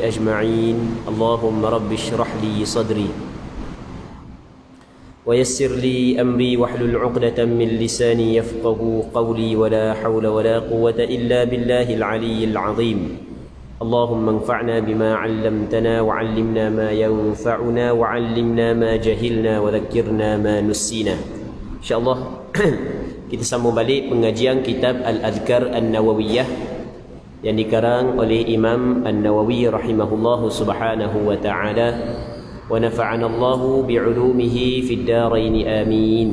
أجمعين اللهم رب اشرح لي صدري ويسر لي أمري واحلل عقدة من لساني يفقه قولي ولا حول ولا قوة إلا بالله العلي العظيم اللهم انفعنا بما علمتنا وعلمنا ما ينفعنا وعلمنا ما جهلنا وذكرنا ما نسينا. InsyaAllah kita sambung balik pengajian kitab Al-Adhkar An-Nawawiyah yang dikarang oleh Imam An-Nawawi rahimahullahu subhanahu wa ta'ala. Wa nafa'ana Allahu bi'ulumihi fid darain amin.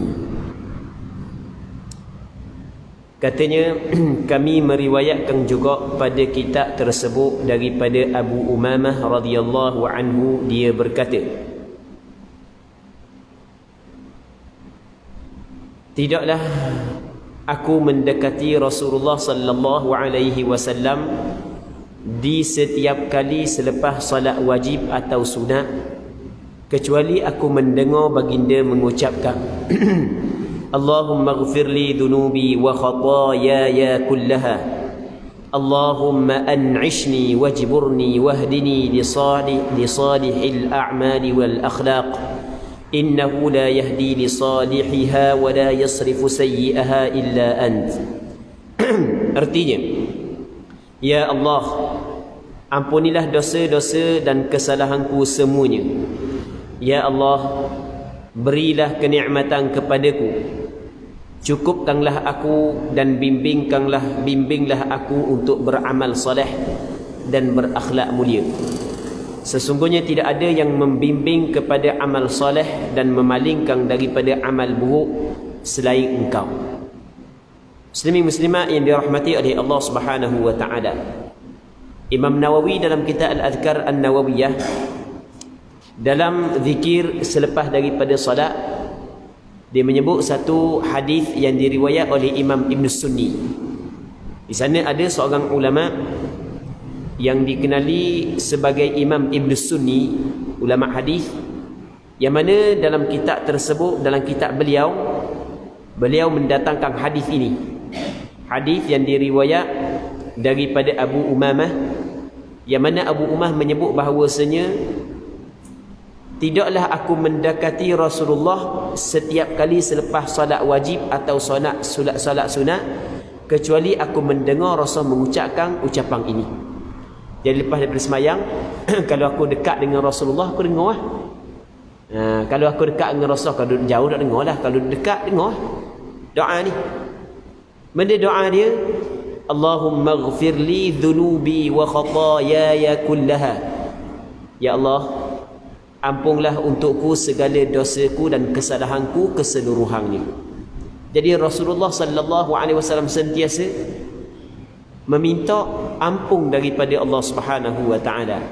Katanya kami meriwayatkan juga pada kitab tersebut daripada Abu Umamah radhiyallahu anhu, dia berkata, tidaklah aku mendekati Rasulullah sallallahu alaihi wasallam di setiap kali selepas salat wajib atau sunat kecuali aku mendengar baginda mengucapkan Allahumma ighfir li dhunubi wa khataayaya kullaha Allahumma an'ishni wajburni wahdini li salihil a'mali wal akhlaq innahu la yahdi li salihiha wa la yasrifu sayyi'aha illa ant. Artinya, ya Allah, ampunilah dosa-dosa dan kesalahanku semuanya. Ya Allah, berilah kenikmatan kepadaku, cukupkanlah aku dan bimbinglah aku untuk beramal soleh dan berakhlak mulia. Sesungguhnya tidak ada yang membimbing kepada amal soleh dan memalingkan daripada amal buruk selain engkau. Muslimin muslimat yang dirahmati oleh Allah Subhanahu wa taala. Imam Nawawi dalam kitab Al-Adhkar An-Nawawiyah, dalam zikir selepas daripada salat, dia menyebut satu hadis yang diriwayat oleh Imam Ibn Sunni. Di sana ada seorang ulama yang dikenali sebagai Imam Ibn Sunni, ulama hadis, yang mana dalam kitab tersebut, dalam kitab beliau mendatangkan hadis ini. Hadis yang diriwayat daripada Abu Umamah, yang mana Abu Umamah menyebut bahawasanya tidaklah aku mendekati Rasulullah setiap kali selepas salat wajib atau salat sunat kecuali aku mendengar Rasul mengucapkan ucapan ini. Jadi lepas daripada semayang kalau aku dekat dengan Rasulullah, aku dengar lah. Kalau aku dekat dengan Rasulullah, kalau jauh tak dengar lah, kalau dekat dengar doa ni. Benda doa dia, Allahumma ighfir li dhunubi wa khataayaya kullaha. Ya Allah, ampunlah untukku segala dosaku dan kesalahanku keseluruhannya. Jadi Rasulullah sallallahu alaihi wasallam sentiasa meminta ampun daripada Allah Subhanahu wa taala.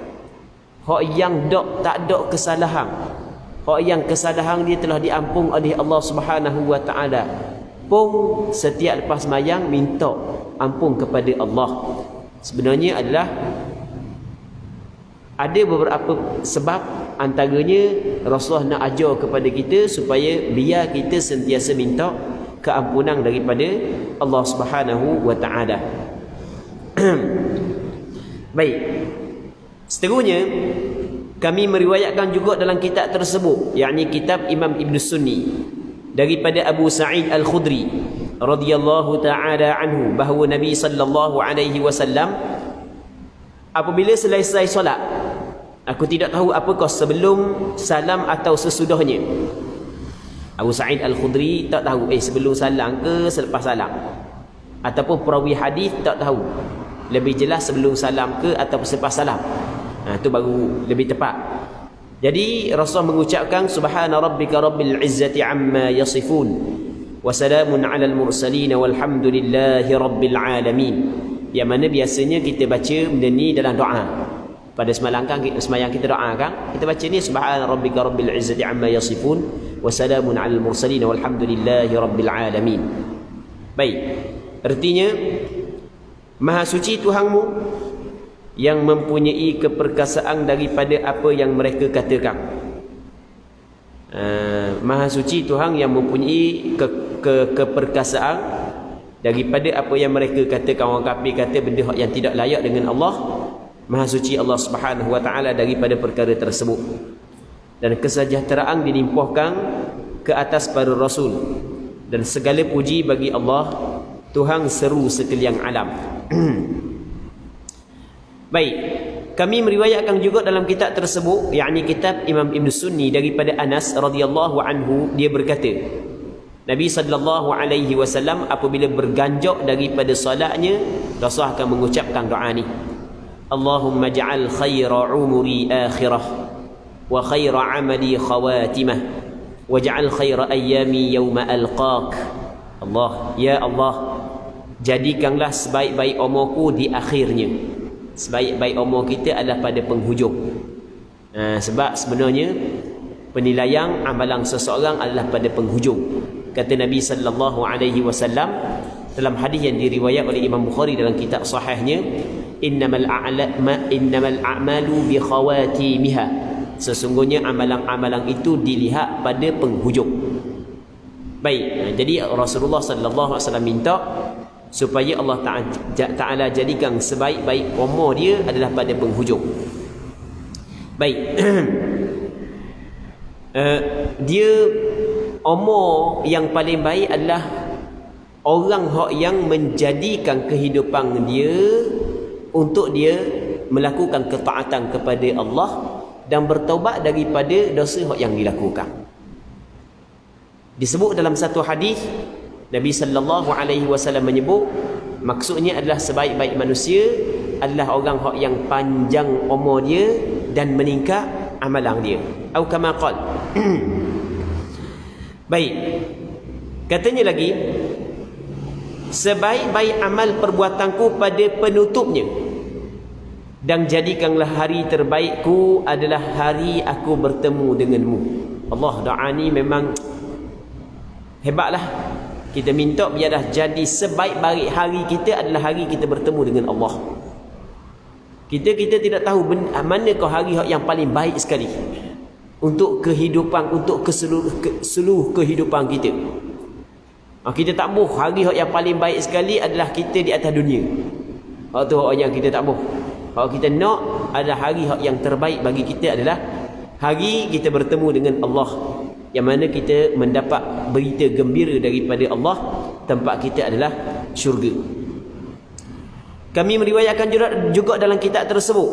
Hak yang tak ada kesalahan, hak yang kesalahan dia telah diampun oleh Allah Subhanahu wa taala, pun setiap lepas sembahyang minta ampun kepada Allah. Sebenarnya adalah ada beberapa sebab, antaranya Rasulullah nak ajar kepada kita supaya biar kita sentiasa minta keampunan daripada Allah Subhanahu wa taala. Baik. Seterusnya kami meriwayatkan juga dalam kitab tersebut, yakni kitab Imam Ibn Sunni, daripada Abu Sa'id Al-Khudri radhiyallahu taala anhu, bahawa Nabi sallallahu alaihi wasallam apabila selesai solat, aku tidak tahu apakah sebelum salam atau sesudahnya. Abu Sa'id Al-Khudri tak tahu sebelum salam ke selepas salam, ataupun perawi hadis tak tahu lebih jelas sebelum salam ke atau selepas salam. Itu baru lebih tepat. Jadi Rasul mengucapkan subhana rabbika rabbil izzati amma yasifun wa salamun alal mursalin walhamdulillahi rabbil alamin. Yang mana biasanya kita baca benda ni dalam doa. Pada semayang kita doa kan, kita baca ni subhana rabbika rabbil izzati amma yasifun wa salamun alal mursalin walhamdulillahi rabbil alamin. Baik. Artinya, Maha suci Tuhanmu yang mempunyai keperkasaan daripada apa yang mereka katakan. Maha suci Tuhan yang mempunyai keperkasaan daripada apa yang mereka katakan. Orang kafir kata benda yang tidak layak dengan Allah, Maha suci Allah Subhanahu wa taala daripada perkara tersebut. Dan kesejahteraan dilimpahkan ke atas para rasul, dan segala puji bagi Allah, Tuhan seru sekalian alam. Baik, kami meriwayatkan juga dalam kitab tersebut, yakni kitab Imam Ibn Sunni, daripada Anas radhiyallahu anhu, dia berkata, Nabi sallallahu alaihi wasallam apabila berganjak daripada solatnya, Rasul akan mengucapkan doa ni, Allahumma ja'al khaira umuri akhirah wa khaira amali khawatimah waj'al khaira ayyami yawma alqaq. Allah, ya Allah, jadikanlah sebaik-baik umurku di akhirnya. Sebaik-baik umur kita adalah pada penghujung. Sebab sebenarnya penilaian amalan seseorang adalah pada penghujung. Kata Nabi sallallahu alaihi wasallam dalam hadis yang diriwayat oleh Imam Bukhari dalam kitab sahihnya, innamal a'malu bi khawatimiha. Sesungguhnya amalan-amalan itu dilihat pada penghujung. Baik, jadi Rasulullah sallallahu alaihi wasallam minta supaya Allah Ta'ala jadikan sebaik-baik umur dia adalah pada penghujung. Baik. Dia umur yang paling baik adalah orang yang menjadikan kehidupan dia untuk dia melakukan ketaatan kepada Allah dan bertaubat daripada dosa yang dilakukan. Disebut dalam satu hadis, Nabi sallallahu alaihi wasallam menyebut, maksudnya adalah sebaik-baik manusia adalah orang yang panjang umur dia dan meningkat amalan dia. Atau kama qala. Baik. Katanya lagi, sebaik-baik amal perbuatanku pada penutupnya, dan jadikanlah hari terbaikku adalah hari aku bertemu denganmu. Allah, doa ni memang hebatlah. Kita minta biarlah jadi sebaik-baik hari kita adalah hari kita bertemu dengan Allah. Kita tidak tahu manakah hari yang paling baik sekali untuk kehidupan, untuk seluruh kehidupan kita. Kita tak mahu hari yang paling baik sekali adalah kita di atas dunia. Waktu yang kita tak mahu. Kalau kita nak adalah hari yang terbaik bagi kita adalah hari kita bertemu dengan Allah, yang mana kita mendapat berita gembira daripada Allah, tempat kita adalah syurga. Kami meriwayatkan juga dalam kitab tersebut.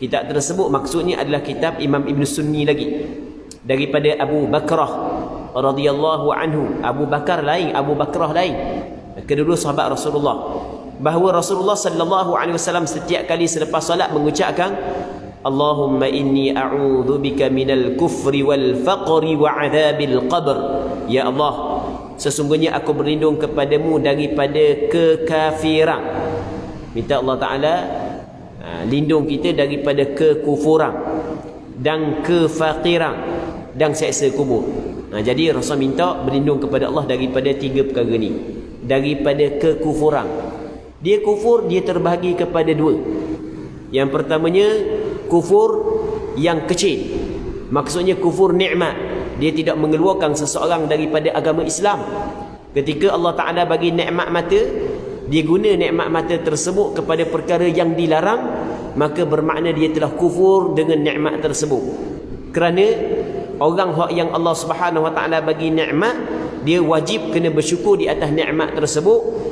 Kitab tersebut maksudnya adalah kitab Imam Ibn Sunni lagi, daripada Abu Bakrah radhiyallahu anhu. Abu Bakar lain, Abu Bakrah lain. Kedua sahabat Rasulullah. Bahawa Rasulullah sallallahu alaihi wasallam setiap kali selepas solat mengucapkan, Allahumma inni a'udzu bika minal kufri wal faqri wa 'adzabil qabr. Ya Allah, sesungguhnya aku berlindung kepadamu daripada kekafiran. Minta Allah Ta'ala lindung kita daripada kekufuran dan kefakiran dan seksa kubur. Jadi Rasul minta berlindung kepada Allah daripada tiga perkara ni. Daripada kekufuran. Dia kufur, dia terbahagi kepada dua. Yang pertamanya kufur yang kecil, maksudnya kufur nikmat. Dia tidak mengeluarkan seseorang daripada agama Islam. Ketika Allah Ta'ala bagi nikmat mata, dia guna nikmat mata tersebut kepada perkara yang dilarang, maka bermakna dia telah kufur dengan nikmat tersebut. Kerana orang yang Allah Subhanahu Wa Ta'ala bagi nikmat, dia wajib kena bersyukur di atas nikmat tersebut,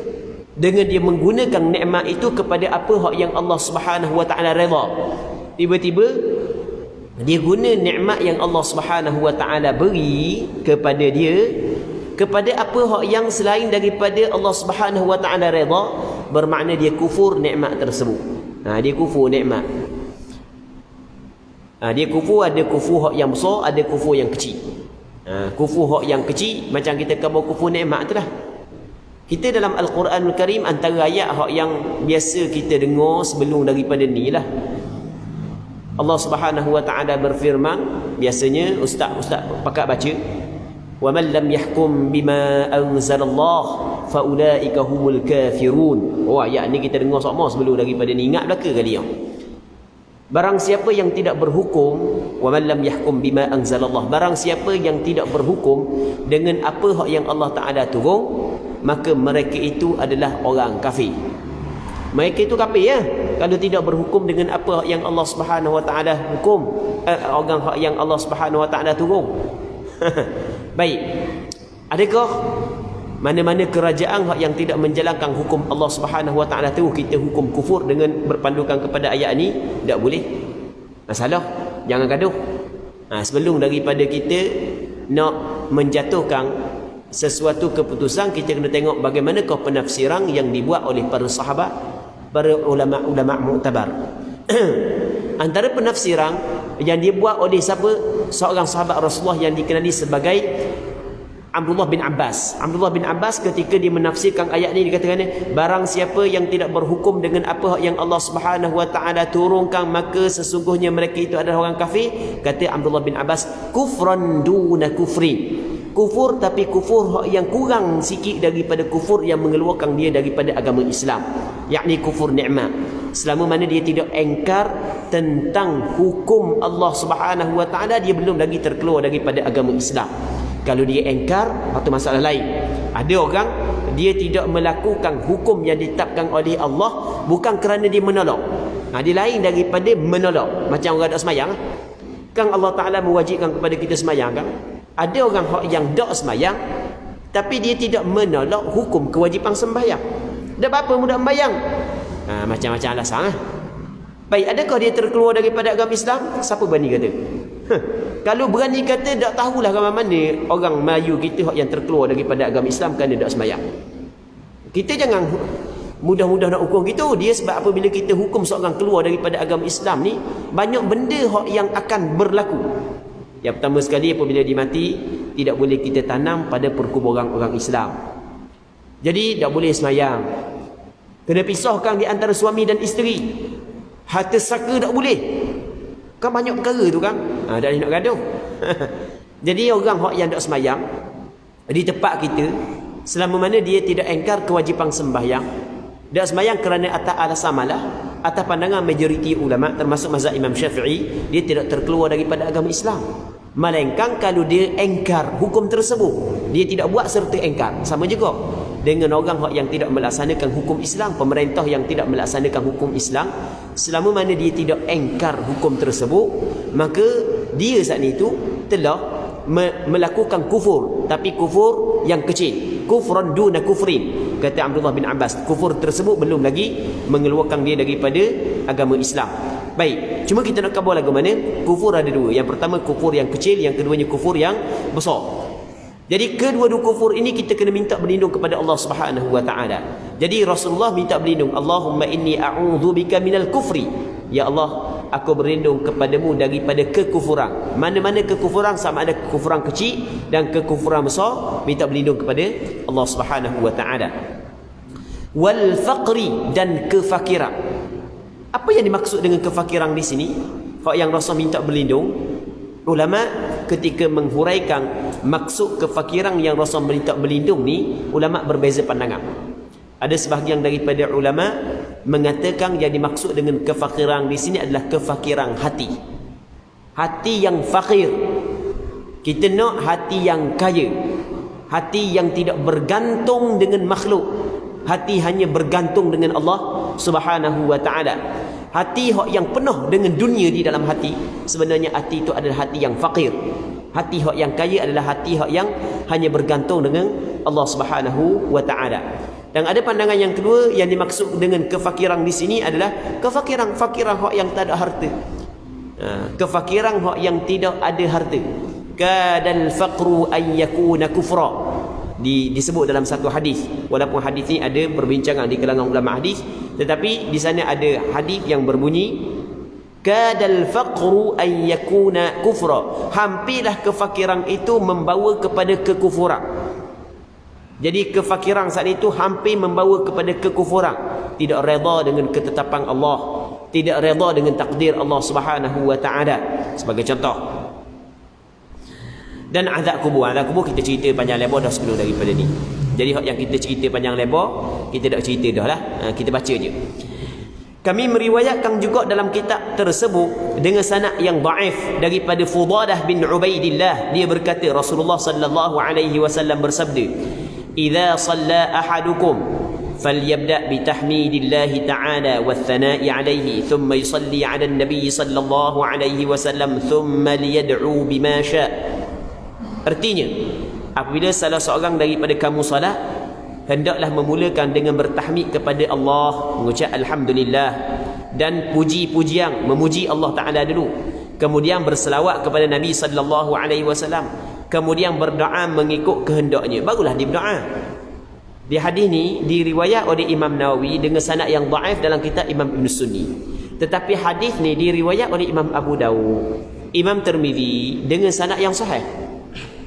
dengan dia menggunakan nikmat itu kepada apa yang Allah Subhanahu Wa Ta'ala redha. Tiba-tiba dia guna nikmat yang Allah Subhanahu Wa Ta'ala beri kepada dia kepada apa yang selain daripada Allah Subhanahu Wa Ta'ala redha, bermakna dia kufur nikmat tersebut. Dia kufur nikmat. Dia kufur, ada kufur yang besar, ada kufur yang kecil. Kufur yang kecil macam kita khabar kufur nikmat tu lah. Kita dalam Al-Quranul Karim, antara ayat yang biasa kita dengar sebelum daripada ni lah, Allah Subhanahu Wa Ta'ala berfirman, biasanya ustaz pakat baca, wa man lam yahkum bima anzalallah fa ulaika humul kafirun. Ayat ni kita dengar sama sebelum daripada ni, ingat belaka kali yang barang siapa yang tidak berhukum, wa man lam yahkum bima anzalallah, barang siapa yang tidak berhukum dengan apa yang Allah Ta'ala turun, maka mereka itu adalah orang kafir. Mereka itu kafir ya, kalau tidak berhukum dengan apa yang Allah Subhanahu Wa Taala hukum, orang yang Allah Subhanahu Wa Taala turun. Baik. Adakah mana-mana kerajaan yang tidak menjalankan hukum Allah Subhanahu Wa Taala tu kita hukum kufur dengan berpandukan kepada ayat ni? Tak boleh. Masalah, jangan gaduh. Sebelum daripada kita nak menjatuhkan sesuatu keputusan, kita kena tengok bagaimanakah penafsiran yang dibuat oleh para sahabat, para ulama-ulama mu'tabar. Antara penafsiran yang dibuat oleh siapa? Seorang sahabat Rasulullah yang dikenali sebagai Abdullah bin Abbas. Abdullah bin Abbas ketika dia menafsirkan ayat ni, dia katakan, barang siapa yang tidak berhukum dengan apa yang Allah Subhanahu Wa Taala turunkan, maka sesungguhnya mereka itu adalah orang kafir. Kata Abdullah bin Abbas, kufran duna kufrin. Kufur, tapi kufur yang kurang sikit daripada kufur yang mengeluarkan dia daripada agama Islam, yakni kufur nikmat. Selama mana dia tidak engkar tentang hukum Allah Subhanahu Wa Taala, dia belum lagi terkeluar daripada agama Islam. Kalau dia engkar, itu masalah lain. Ada orang dia tidak melakukan hukum yang ditetapkan oleh Allah bukan kerana dia menolak. Dia lain daripada menolak. Macam orang tak semayang, kan Allah Ta'ala mewajibkan kepada kita semayang kan? Ada orang yang tak semayang tapi dia tidak menolak hukum kewajipan sembahyang. Dah berapa mudah sembahyang? Macam-macam alasan. Baik, adakah dia terkeluar daripada agama Islam? Siapa berani kata? Kalau berani kata, tak tahulah mana orang Melayu kita yang terkeluar daripada agama Islam kerana tak sembahyang. Kita jangan mudah-mudah nak hukum gitu. Dia sebab apa, bila kita hukum seorang keluar daripada agama Islam ni, banyak benda yang akan berlaku. Yang pertama sekali, apabila dia mati, tidak boleh kita tanam pada perkuburan orang Islam. Jadi tak boleh sembahyang. Kena pisahkan di antara suami dan isteri. Harta saka tak boleh. Kan banyak perkara tu kan. Tak boleh nak gaduh. Jadi orang yang tak sembahyang di tempat kita, selama mana dia tidak engkar kewajipan sembahyang, tak sembahyang kerana atas alasan malah, atas pandangan majoriti ulama termasuk mazhab Imam Syafi'i, dia tidak terkeluar daripada agama Islam. Melainkan kalau dia engkar hukum tersebut, dia tidak buat serta engkar. Sama juga dengan orang yang tidak melaksanakan hukum Islam, pemerintah yang tidak melaksanakan hukum Islam, selama mana dia tidak engkar hukum tersebut, maka dia saat itu telah melakukan kufur, tapi kufur yang kecil, kufran duna kufrin. Kata Abdullah bin Abbas, kufur tersebut belum lagi mengeluarkan dia daripada agama Islam. Baik, cuma kita nak khabar lagu mana? Kufur ada dua. Yang pertama kufur yang kecil, yang keduanya kufur yang besar. Jadi kedua-dua kufur ini kita kena minta berlindung kepada Allah Subhanahu Wa Taala. Jadi Rasulullah minta berlindung, Allahumma inni a'udzubika minal kufri. Ya Allah, aku berlindung kepadamu daripada kekufuran. Mana-mana kekufuran, sama ada kekufuran kecil dan kekufuran besar, minta berlindung kepada Allah Subhanahu Wa Taala. Wal faqri, dan kefakiran. Apa yang dimaksud dengan kefakiran di sini? Hak yang Rasul minta berlindung, ulama ketika menghuraikan maksud kefakiran yang Rasul minta berlindung ni, ulama berbeza pandangan. Ada sebahagian daripada ulama mengatakan yang dimaksud dengan kefakiran di sini adalah kefakiran hati. Hati yang fakir. Kita nak hati yang kaya. Hati yang tidak bergantung dengan makhluk. Hati hanya bergantung dengan Allah Subhanahu Wa Taala. Hati yang penuh dengan dunia di dalam hati, sebenarnya hati itu adalah hati yang fakir. Hati yang kaya adalah hati yang hanya bergantung dengan Allah Subhanahu Wa Taala. Dan ada pandangan yang kedua, yang dimaksud dengan kefakiran di sini adalah kefakiran yang tak ada harta. Kefakiran yang tidak ada harta. Kadal faqru an yakuna kufra. Disebut dalam satu hadis. Walaupun hadis ni ada perbincangan di kalangan ulama hadis, tetapi di sana ada hadis yang berbunyi kadal faqru an yakuna kufra. Hampirlah kefakiran itu membawa kepada kekufuran. Jadi kefakiran saat itu hampir membawa kepada kekufuran. Tidak redha dengan ketetapan Allah, tidak redha dengan takdir Allah Subhanahu Wa Taala. Sebagai contoh, dan azab kubur. Azab kubur kita cerita panjang lebar dah sebelum daripada ni. Jadi yang kita cerita panjang lebar, kita dah cerita dah lah. Kita baca je. Kami meriwayatkan juga dalam kitab tersebut dengan sanad yang dhaif daripada Fudalah bin Ubaidillah. Dia berkata, Rasulullah sallallahu alaihi wasallam bersabda, "Idza shalla ahadukum فليبدأ بتحميد الله تعالى والثناء عليه ثم يصلي على النبي صلى الله عليه وسلم ثم ليدعو بما شاء. Artinya, apabila salah seorang daripada kamu salat, hendaklah memulakan dengan bertahmid kepada Allah, mengucap alhamdulillah dan puji-pujian, memuji Allah Taala dulu. Kemudian berselawat kepada Nabi sallallahu alaihi wasallam. Kemudian berdoa mengikut kehendaknya. Barulah dia berdoa. Di hadis ni diriwayat oleh Imam Nawawi dengan sanad yang dhaif dalam kitab Imam Ibn Sunni. Tetapi hadis ni diriwayat oleh Imam Abu Dawud, Imam Tirmizi dengan sanad yang sahih.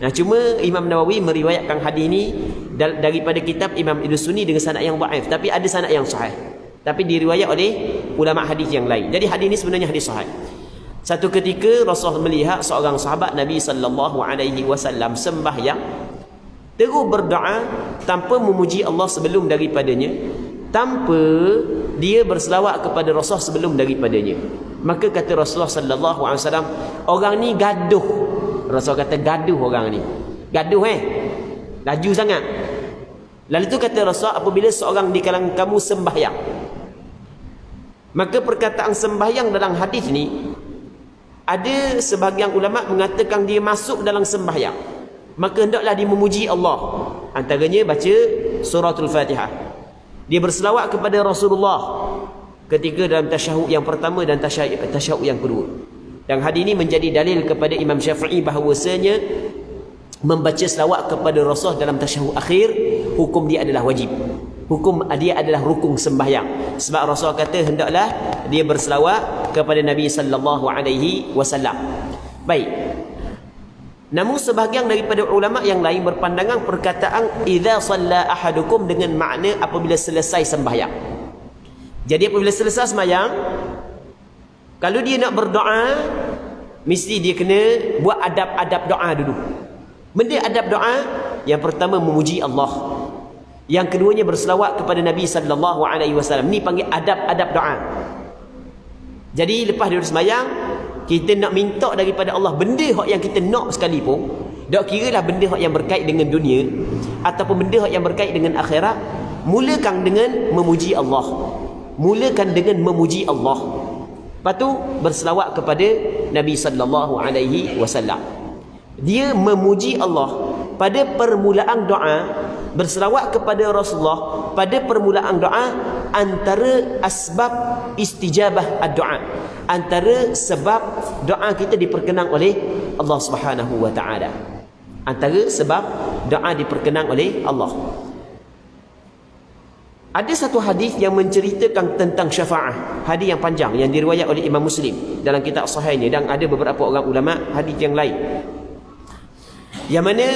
Nah, cuma Imam Nawawi meriwayatkan hadis ni daripada kitab Imam Ibn Sunni dengan sanad yang dhaif, tapi ada sanad yang sahih. Tapi diriwayat oleh ulama hadis yang lain. Jadi hadis ni sebenarnya hadis sahih. Satu ketika Rasul melihat seorang sahabat Nabi sallallahu alaihi wasallam sembahyang, terus berdoa tanpa memuji Allah sebelum daripadanya, tanpa dia berselawat kepada Rasul sebelum daripadanya. Maka kata Rasulullah sallallahu alaihi wasallam, orang ni gaduh. Rasul kata gaduh orang ni. Gaduh laju sangat. Lalu tu kata Rasul, apabila seorang di kalangan kamu sembahyang, maka perkataan sembahyang dalam hadis ni ada sebahagian ulama mengatakan dia masuk dalam sembahyang. Maka hendaklah dia memuji Allah. Antaranya baca suratul Fatihah. Dia berselawat kepada Rasulullah ketika dalam tasyahud yang pertama dan tasyahud yang kedua. Dan hadis ini menjadi dalil kepada Imam Syafi'i bahawasanya membaca selawat kepada Rasul dalam tasyahud akhir, hukum dia adalah wajib. Hukum dia adalah rukun sembahyang. Sebab Rasul kata hendaklah dia berselawat kepada Nabi sallallahu alaihi wasallam. Baik. Namun sebahagian daripada ulama yang lain berpandangan perkataan idza shalla ahadukum dengan makna apabila selesai sembahyang. Jadi apabila selesai sembahyang, kalau dia nak berdoa, mesti dia kena buat adab-adab doa dulu. Benda adab doa, yang pertama memuji Allah. Yang keduanya berselawat kepada Nabi sallallahu alaihi wasallam. Ni panggil adab-adab doa. Jadi lepas dia sembahyang, kita nak minta daripada Allah benda yang kita nak sekalipun, tak kira lah benda yang berkait dengan dunia ataupun benda yang berkait dengan akhirat, mulakan dengan memuji Allah. Mulakan dengan memuji Allah. Lepas tu berselawat kepada Nabi sallallahu alaihi wasallam. Dia memuji Allah pada permulaan doa, berselawat kepada Rasulullah pada permulaan doa, antara asbab istijabah ad-doa, antara sebab doa kita diperkenan oleh Allah Subhanahu wa taala. Antara sebab doa diperkenan oleh Allah. Ada satu hadis yang menceritakan tentang syafaah, hadis yang panjang yang diriwayat oleh Imam Muslim dalam kitab sahihnya, dan ada beberapa orang ulama hadis yang lain, yang mana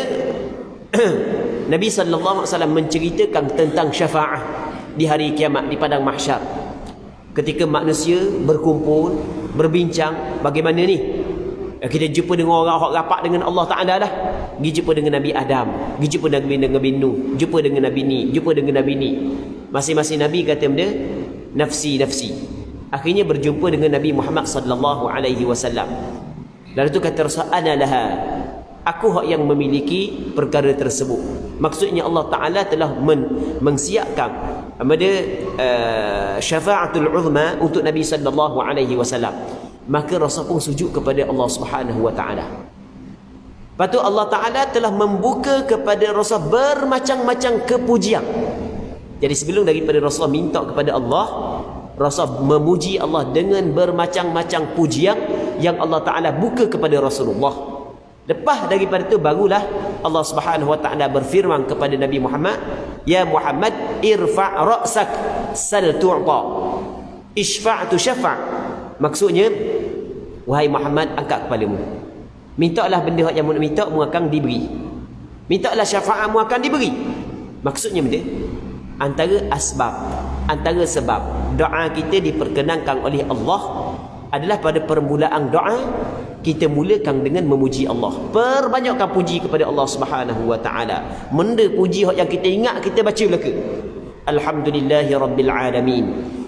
Nabi sallallahu alaihi wasallam menceritakan tentang syafaah di hari kiamat, di padang mahsyar. Ketika manusia berkumpul, berbincang, bagaimana ni kita jumpa dengan orang yang rapat dengan Allah Ta'ala lah. Pergi jumpa dengan Nabi Adam, pergi jumpa dengan Nabi Nuh, jumpa dengan Nabi ni, jumpa dengan Nabi ni. Masing-masing Nabi kata benda, nafsi, nafsi. Akhirnya berjumpa dengan Nabi Muhammad sallallahu alaihi wasallam. Lalu tu kata Rasul, ana laha, aku hak yang memiliki perkara tersebut. Maksudnya Allah Ta'ala telah mensiapkan syafa'atul uzma untuk Nabi sallallahu alaihi wasallam. Maka Rasul pun sujud kepada Allah Subhanahu wa taala. Lepas tu Allah Ta'ala telah membuka kepada Rasul bermacam-macam kepujian. Jadi sebelum daripada Rasul minta kepada Allah, Rasul memuji Allah dengan bermacam-macam pujian yang Allah Ta'ala buka kepada Rasulullah. Lepas daripada itu barulah Allah Subhanahu wa taala berfirman kepada Nabi Muhammad, ya Muhammad, irfa' ra'sak sal tu'ta, isfa' tu syafa'. Maksudnya, wahai Muhammad, angkat kepalamu, mintalah benda yang mu minta, mu akan diberi. Mintalah syafaat, mu akan diberi. Maksudnya benda, antara asbab, antara sebab doa kita diperkenankan oleh Allah adalah pada permulaan doa kita mulakan dengan memuji Allah. Perbanyakkan puji kepada Allah Subhanahu wa taala. Benda puji yang kita ingat, kita baca belaka. Alhamdulillahi rabbil alamin.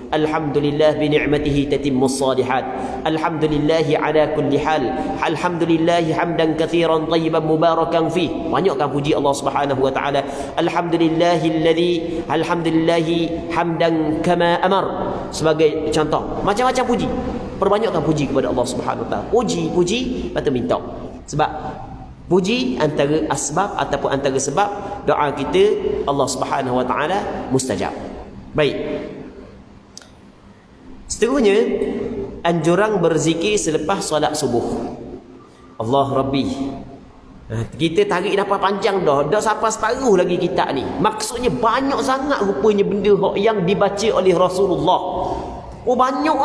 Alhamdulillah bi ni'matihi tatimmus salihat. Alhamdulillahi ala kulli hal. Alhamdulillahi hamdan katsiran tayyiban mubarakan fih. Banyakkan puji Allah Subhanahu wa taala. Alhamdulillahi hamdan kama amar. Sebagai contoh, macam-macam puji. Perbanyakkan puji kepada Allah Subhanahu wa taala. Puji, patut minta. Sebab puji antara asbab ataupun antara sebab doa kita Allah Subhanahu wa taala mustajab. Baik. Seterusnya, anjuran berzikir selepas solat subuh. Allah Rabbi. Kita tarik nafas panjang dah sampai separuh lagi kita ni. Maksudnya banyak sangat rupanya benda yang dibaca oleh Rasulullah. Oh banyak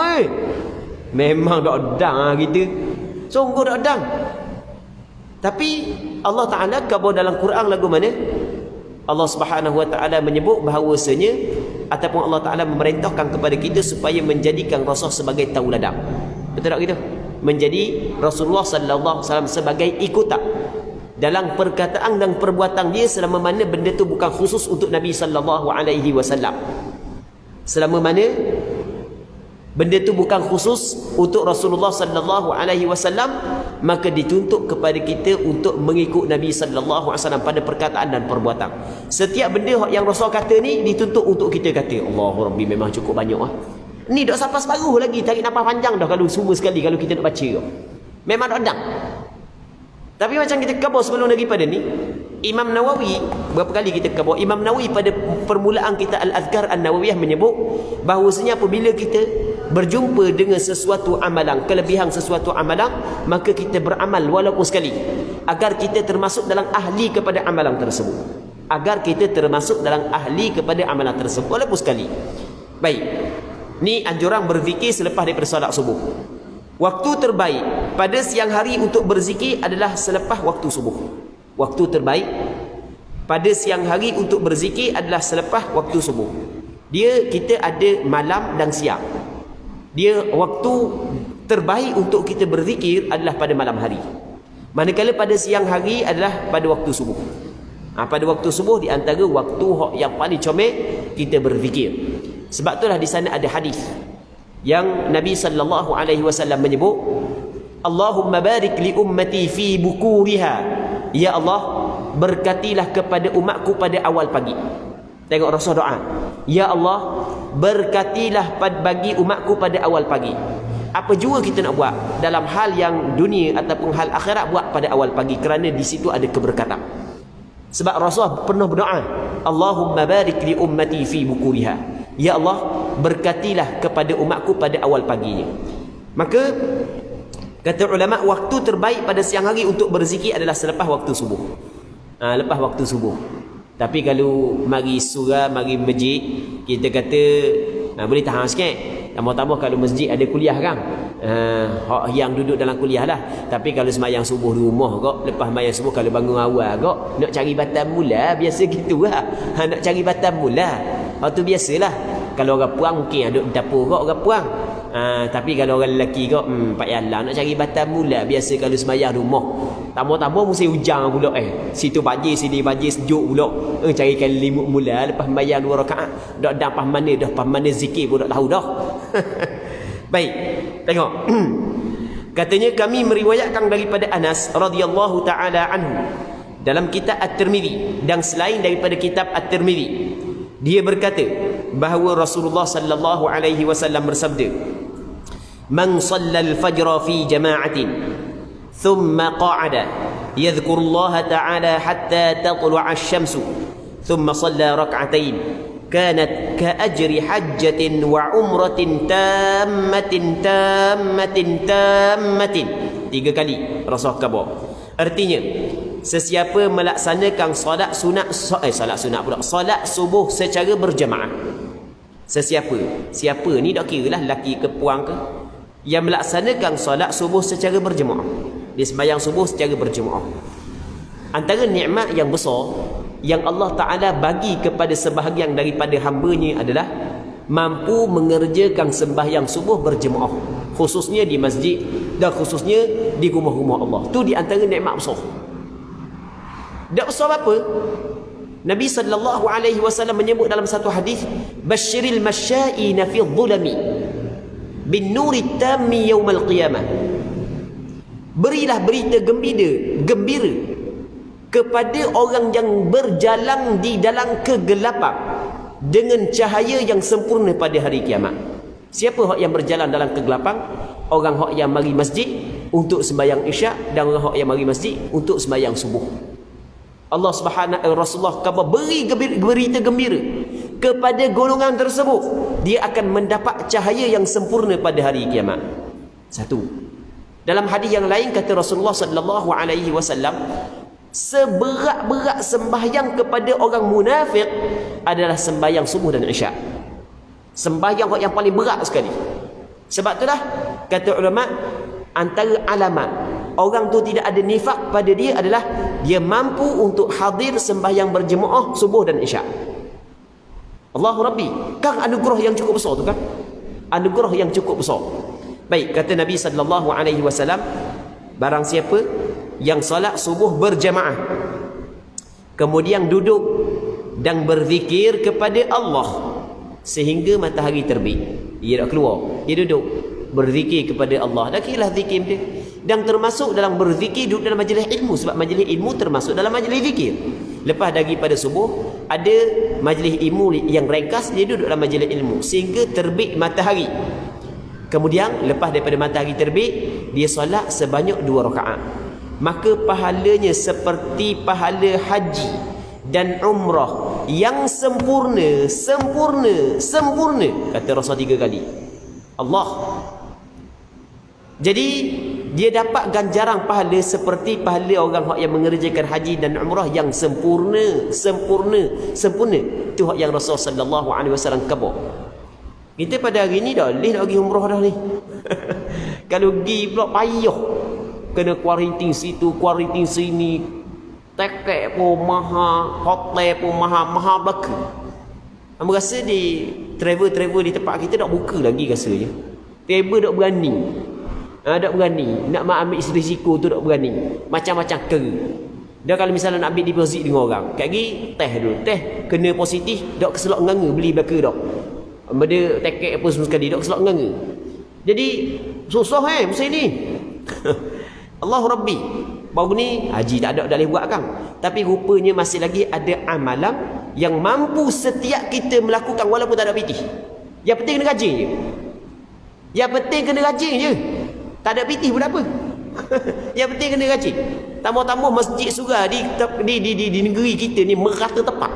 Memang dak dang kita. Sungguh dak dang. Tapi Allah Taala kabar dalam Quran lagu mana? Allah Subhanahu wa taala menyebut bahawasanya ataupun Allah Taala memerintahkan kepada kita supaya menjadikan Rasul sebagai tauladan. Betul tak gitu? Menjadi Rasulullah sallallahu alaihi wasallam sebagai ikutan dalam perkataan dan perbuatan dia selama mana benda tu bukan khusus untuk Nabi sallallahu alaihi wasallam. Selama mana benda tu bukan khusus untuk Rasulullah sallallahu alaihi wasallam, maka dituntut kepada kita untuk mengikut Nabi sallallahu alaihi wasallam pada perkataan dan perbuatan. Setiap benda yang Rasul kata ni dituntut untuk kita kata. Allahu Rabbi, memang cukup banyak Ni dak sampai separuh lagi, tarik nafas panjang dah kalau semua sekali kalau kita nak baca. Memang dak ada. Tapi macam kita khabar sebelum daripada ni, Imam Nawawi, berapa kali kita khabar, Imam Nawawi pada permulaan kita Al-Azkar An-Nawawiyah menyebut bahawasanya apabila kita berjumpa dengan sesuatu amalan, kelebihan sesuatu amalan, maka kita beramal walaupun sekali, agar kita termasuk dalam ahli kepada amalan tersebut. Agar kita termasuk dalam ahli kepada amalan tersebut walaupun sekali. Baik. Ni anjuran berzikir selepas daripada solat subuh. Waktu terbaik pada siang hari untuk berzikir adalah selepas waktu subuh. Waktu terbaik pada siang hari untuk berzikir adalah selepas waktu subuh. Kita ada malam dan siang. Waktu terbaik untuk kita berzikir adalah pada malam hari. Manakala pada siang hari adalah pada waktu subuh. Pada waktu subuh di antara waktu yang paling comel kita berzikir. Sebab itulah di sana ada hadis yang Nabi sallallahu alaihi wasallam menyebut, Allahumma barik li ummati fi bukuriha. Ya Allah, berkatilah kepada umatku pada awal pagi. Tengok Rasul doa. Ya Allah, berkatilah bagi umatku pada awal pagi. Apa jua kita nak buat dalam hal yang dunia ataupun hal akhirat, buat pada awal pagi kerana di situ ada keberkatan. Sebab Rasul pernah berdoa, Allahumma barik li ummati fi bukuriha. Ya Allah, berkatilah kepada umatku pada awal paginya. Maka kata ulama, waktu terbaik pada siang hari untuk berzikir adalah selepas waktu subuh. Lepas waktu subuh. Tapi kalau mari surah, mari masjid, kita kata boleh tahan sikit. Tambah-tambah kalau masjid ada kuliah kan, yang duduk dalam kuliah lah. Tapi kalau sembahyang subuh di rumah kok, lepas sembahyang subuh kalau bangun awal kok, nak cari batam mula, biasa gitu lah. Nak cari batam mula, tu biasalah. Kalau orang puang mungkin duduk di dapur kok orang puang. Tapi kalau orang lelaki kok, pak yalah nak cari batam mula, biasa kalau sembahyang rumah. Tambah-tambah musim hujan pula situ banjir, sini banjir, sejuk pula. Cari kali limut mula lepas sembahyang 2 rakaat. Dak dah pas mana zikir pun dak tahu dah. Baik, tengok. Katanya kami meriwayatkan daripada Anas radhiyallahu taala anhu dalam kitab At-Tirmizi dan selain daripada kitab At-Tirmizi, dia berkata bahawa Rasulullah sallallahu alaihi wasallam bersabda, "Man shallal fajra fi jama'atin thumma qa'ada yadhkurullaha ta'ala hatta tatlu'a asy-syamsu thumma shalla rak'atain kanat ka'ajri hajjatin wa umratin tammatin." 3 kali Rasul khabar. Artinya, sesiapa melaksanakan solat subuh secara berjemaah. Siapa ni tak kira lah lelaki ke puang ke, yang melaksanakan solat subuh secara berjemaah. Dia sembahyang subuh secara berjemaah. Antara nikmat yang besar yang Allah Ta'ala bagi kepada sebahagian daripada hamba-Nya adalah mampu mengerjakan sembahyang subuh berjemaah, khususnya di masjid dan khususnya di rumah-rumah Allah. Tu di antara nikmat besar. Tak besar apa? Nabi sallallahu alaihi wasallam menyebut dalam satu hadis, "Basyiril masya'ina fi dhulami bin nuri tammi yaumal qiyamah." Berilah berita gembira kepada orang yang berjalan di dalam kegelapan dengan cahaya yang sempurna pada hari kiamat. Siapa yang berjalan dalam kegelapan? Orang yang mari masjid untuk sembahyang isyak dan orang yang mari masjid untuk sembahyang subuh. Allah Subhanahu Rasulullah kata beri berita gembira kepada golongan tersebut, dia akan mendapat cahaya yang sempurna pada hari kiamat. Satu. Dalam hadis yang lain kata Rasulullah sallallahu alaihi wasallam, seberat-berat sembahyang kepada orang munafik adalah sembahyang subuh dan isyak. Sembahyang yang paling berat sekali. Sebab itulah kata ulama, antara alamat orang tu tidak ada nifak pada dia adalah dia mampu untuk hadir sembahyang berjemaah subuh dan isyak. Allahu Rabbi, kan anugerah yang cukup besar tu kan? Anugerah yang cukup besar. Baik, kata Nabi sallallahu alaihi wasallam, barang siapa yang solat subuh berjamaah kemudian duduk dan berzikir kepada Allah sehingga matahari terbit, dia tak keluar, dia duduk berzikir kepada Allah, dah kira zikir dia. Dan termasuk dalam berzikir duduk dalam majlis ilmu, sebab majlis ilmu termasuk dalam majlis zikir. Lepas daripada subuh ada majlis ilmu yang ringkas, dia duduk dalam majlis ilmu sehingga terbit matahari. Kemudian lepas daripada matahari terbit, dia solat sebanyak 2 rakaat. Maka pahalanya seperti pahala haji dan umrah yang sempurna, kata Rasul 3 kali. Allah. Jadi dia dapat ganjaran pahala seperti pahala orang yang mengerjakan haji dan umrah yang sempurna. Itu hak yang Rasul sallallahu alaihi wasallam khabar. Kita pada hari ni dah leh nak pergi umrah dah ni. Kalau pergi pula payah. Kena kuarantin situ, kuarantin sini. Tekek pun mahal, hotel pun mahal belaka. Kamu rasa di travel di tempat kita tak buka lagi rasanya. Travel tak berani. Tak berani. Nak ambil risiko tu tak berani. Macam-macam kera. Dan kalau misalnya nak ambil deposit dengan orang, kat lagi teh dulu. Teh kena positif, tak keselak nganga beli belaka dak. Benda tekek apa semua sekali, tak keselak nganga. Jadi susah musim ni. Allah Rabbi. Baru ni haji tak ada dah boleh buat kan. Tapi rupanya masih lagi ada amalan yang mampu setiap kita melakukan walaupun tak ada pitih. Yang penting kena rajin je. Yang penting kena rajin je. Tak ada pitih pun apa. Yang penting kena rajin. Tambah-tambah masjid surah di negeri kita ni merata tepat.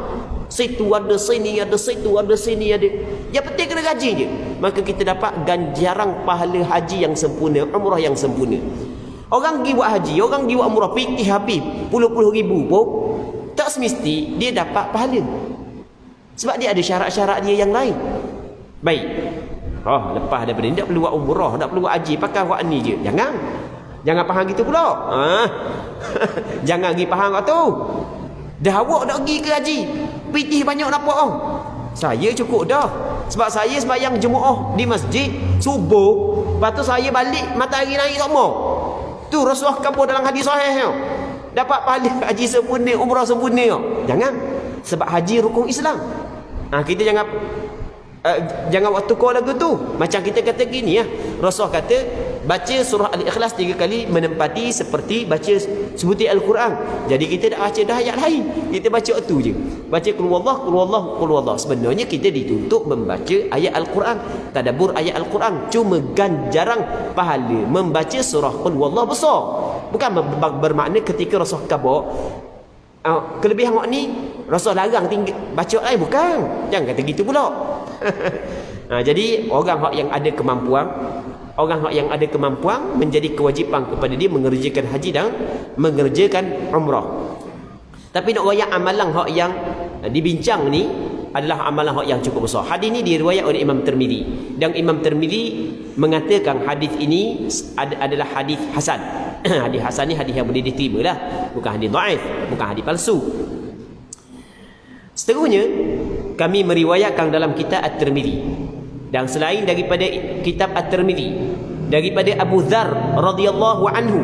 Situ ada, sini ada, situ ada, sini ada. Yang penting kena rajin je. Maka kita dapat ganjaran pahala haji yang sempurna, umrah yang sempurna. Orang pergi buat haji, orang pergi buat umrah, fikih habis puluh-puluh ribu pun tak semesti dia dapat pahala. Sebab dia ada syarat-syarat dia yang lain. Baik. Lepas daripada ni tak perlu buat umrah, tak perlu buat haji, pakai buat ni je. Jangan faham gitu pula. Jangan pergi faham kat tu. Dah awak nak pergi ke haji, pitih banyak nampak saya cukup dah. Sebab saya sembahyang jemaah di masjid subuh, lepas tu saya balik matahari naik tak mau. Tu Rasulullah khabar dalam hadis sahih. Dapat pahala haji sempurna, umrah sempurna. Jangan. Sebab haji rukun Islam. Kita jangan waktu kau lagu tu. Macam kita kata gini Rasulullah kata baca surah Al-Ikhlas 3 kali menempati seperti baca sebutir Al-Quran. Jadi kita tak baca dah ayat lain. Kita baca tu je. Baca qul huwallah. Sebenarnya kita dituntut membaca ayat Al-Quran, tadabbur ayat Al-Quran. Cuma ganjaran pahala membaca surah qul huwallah besar. Bukan bermakna ketika Rasul khabar kelebihan awak ni Rasul larang baca lain, bukan. Jangan kata gitu pula. Jadi orang yang ada kemampuan menjadi kewajipan kepada dia mengerjakan haji dan mengerjakan umrah. Tapi nak royak amalan yang dibincang ni adalah amalan yang cukup besar. Hadis ini diriwayat oleh Imam Tirmizi, dan Imam Tirmizi mengatakan hadis ini adalah hadis hasan. Hadis hasan ni hadis yang boleh diterima lah, bukan hadis dhaif, bukan hadis palsu. Seterusnya kami meriwayatkan dalam kitab At-Tirmizi, dan selain daripada kitab At-Tirmizi daripada Abu Dzar radhiyallahu anhu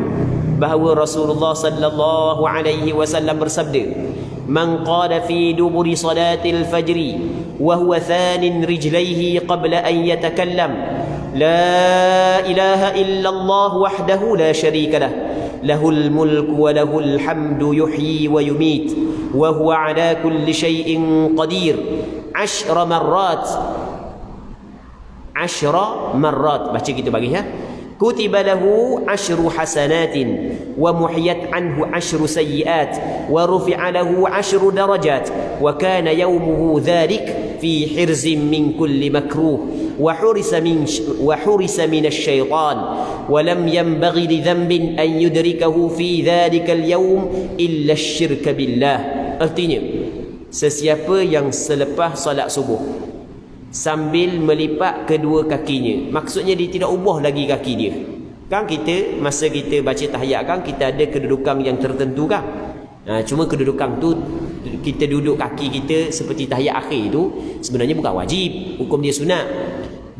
bahawa Rasulullah sallallahu alaihi wasallam bersabda, من قال في دبر صلاة الفجر وهو ثان رجليه قبل أن يتكلم لا إله إلا الله وحده لا شريك له له الملك وله الحمد يحيي ويميت وهو على كل شيء قدير 10 مرات baca gitu bagi ya. كتب له 10 حسنات ومحيت عنه 10 سيئات ورفع له 10 درجات وكان يومه ذلك في حرز من كل مكروه وحرس من الشيطان ولم ينبغي لذنب أن يدركه في ذلك اليوم إلا الشرك بالله. Artinya, sesiapa yang selepas salat subuh sambil melipat kedua kakinya, maksudnya dia tidak ubah lagi kaki dia. Kan kita masa kita baca tahiyat kan kita ada kedudukan yang tertentu kan. Cuma kedudukan tu kita duduk kaki kita seperti tahiyat akhir tu sebenarnya bukan wajib, hukum dia sunat.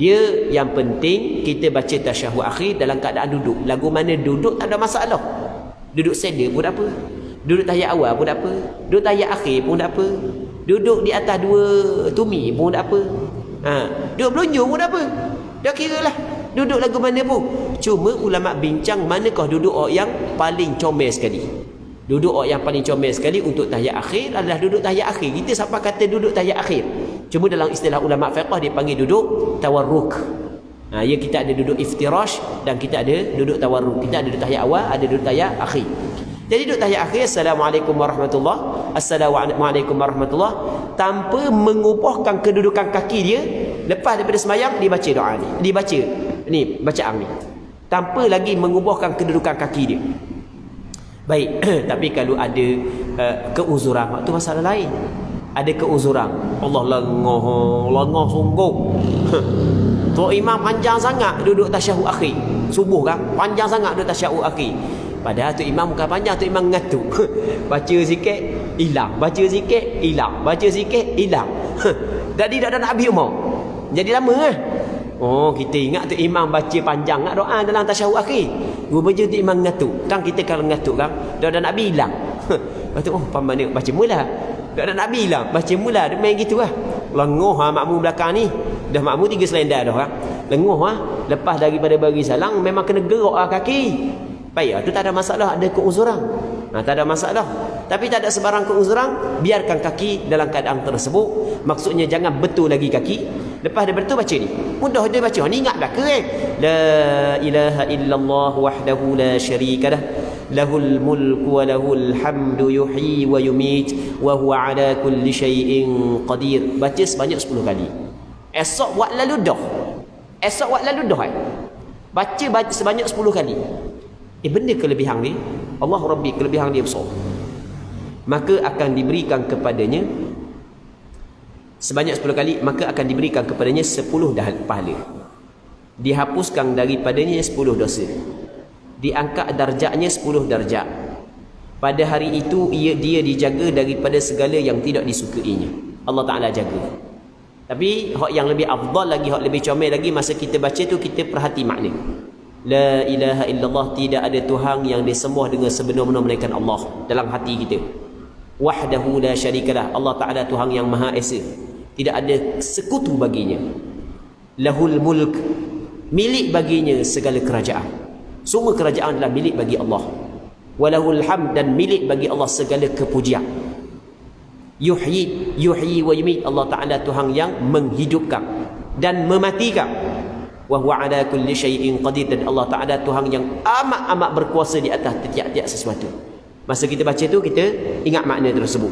Dia yang penting kita baca tasyahud akhir dalam keadaan duduk. Lagu mana duduk tak ada masalah. Duduk sedar pun tak apa. Duduk tahiyat awal pun tak apa. Duduk tahiyat akhir pun tak apa. Duduk di atas 2 tumi pun tak apa. Duduk belunjung pun tak apa. Dah kira lah duduk lagu mana pun. Cuma ulama bincang manakah duduk yang paling comel sekali. Duduk yang paling comel sekali untuk tahiyat akhir adalah duduk tahiyat akhir. Kita sampai kata duduk tahiyat akhir. Cuma dalam istilah ulama fiqh dia panggil duduk tawarruk. Ya, kita ada duduk iftirash dan kita ada duduk tawarruk. Kita ada duduk tahiyat awal, ada duduk tahiyat akhir. Jadi duduk tahiyat akhir, Assalamualaikum warahmatullahi, Assalamualaikum warahmatullahi, tanpa mengubahkan kedudukan kaki dia. Lepas daripada semayang dibaca doa ni, dibaca ni bacaan ni, tanpa lagi mengubahkan kedudukan kaki dia. Baik. Tapi kalau ada keuzuran, itu masalah lain. Ada keuzuran, Allah lengah sungguh. Tok imam panjang sangat duduk tasyahud akhir subuh kan, panjang sangat duduk tasyahud akhir. Padahal tu imam bukan panjang, tu imam ngantuk. Baca sikit hilang, baca sikit hilang, baca sikit hilang. Jadi tak ada nak habis umur. Jadi lama kan? Oh, kita ingat tu imam baca panjang nak doa dalam tasyahud akhir. Rupanya tu imam ngantuk. Kan kita kalau ngantuk kan, dah ada nak habis hilang. Lepas tu paman dia baca mula. Dah ada nak habis hilang, baca mula. Dia main gitu lah. Lenguh makmum belakang ni. Dah makmum 3 selendar dah kan. Lenguh lepas daripada bagi salam memang kena gerak kaki. Baik, tu tak ada masalah, ada keuzuran. Tak ada masalah. Tapi tak ada sebarang keuzuran, biarkan kaki dalam keadaan tersebut. Maksudnya jangan betul lagi kaki. Lepas dia betul baca ni. Mudah dia baca. Ni ingat belaka La ilaha illallah wahdahu la syarika lah. Lahul mulku wa lahul hamdu yuhyi wa yumit wa huwa ala kulli syai'in qadir. Baca sebanyak 10 kali. Esok buat lalu dah. Esok buat lalu dah. Baca sebanyak 10 kali. Benda kelebihan ni, Allah Rabbi kelebihan dia besar. Maka akan diberikan kepadanya sebanyak 10 kali, maka akan diberikan kepadanya 10 pahala. Dihapuskan daripadanya 10 dosa. Diangkat darjatnya 10 darjat. Pada hari itu dia dijaga daripada segala yang tidak disukainya. Allah Ta'ala jaga. Tapi hak yang lebih afdal lagi, hak lebih comel lagi, masa kita baca tu kita perhati makna. La ilaha illallah, tidak ada Tuhan yang disembah dengan sebenar-benar melainkan Allah dalam hati kita. Wahdahu la syarikalah, Allah Ta'ala Tuhan yang Maha Esa, tidak ada sekutu baginya. Lahul mulk, milik baginya segala kerajaan. Semua kerajaan adalah milik bagi Allah. Walahul hamd, dan milik bagi Allah segala kepujian. Yuhyi wa yumit, Allah Ta'ala Tuhan yang menghidupkan dan mematikan. Wa huwa ala kulli syai'in qadir, dan Allah Ta'ala Tuhan yang amat-amat berkuasa di atas tiap-tiap sesuatu. Masa kita baca tu kita ingat makna tersebut.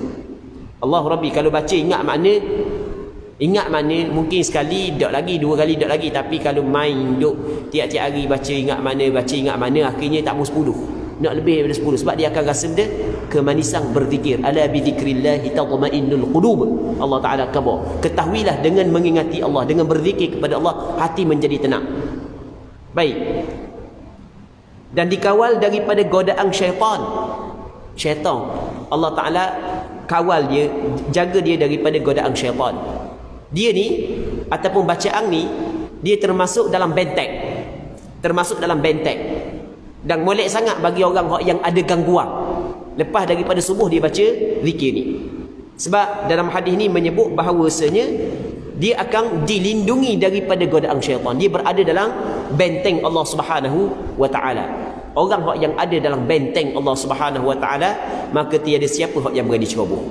Allah Rabbi kalau baca ingat makna mungkin sekali dak lagi, 2 kali dak lagi. Tapi kalau main duk tiap-tiap hari baca ingat makna, akhirnya tak mau 10, nak lebih daripada 10. Sebab dia akan rasa dia kemanisan berzikir. Ala bi dzikrillahi tatma'innul qulub. Allah Ta'ala khabar, ketahuilah dengan mengingati Allah, dengan berzikir kepada Allah, hati menjadi tenang. Baik. Dan dikawal daripada godaan syaitan. Allah Ta'ala kawal dia, jaga dia daripada godaan syaitan. Dia ni ataupun bacaan ni, dia termasuk dalam benteng. Dan molek sangat bagi orang yang ada gangguan. Lepas daripada subuh dia baca zikir ni. Sebab dalam hadis ni menyebut bahawasanya dia akan dilindungi daripada godaan syaitan. Dia berada dalam benteng Allah Subhanahu wa taala. Orang yang ada dalam benteng Allah Subhanahu wa taala, maka tiada siapa yang berani ceroboh.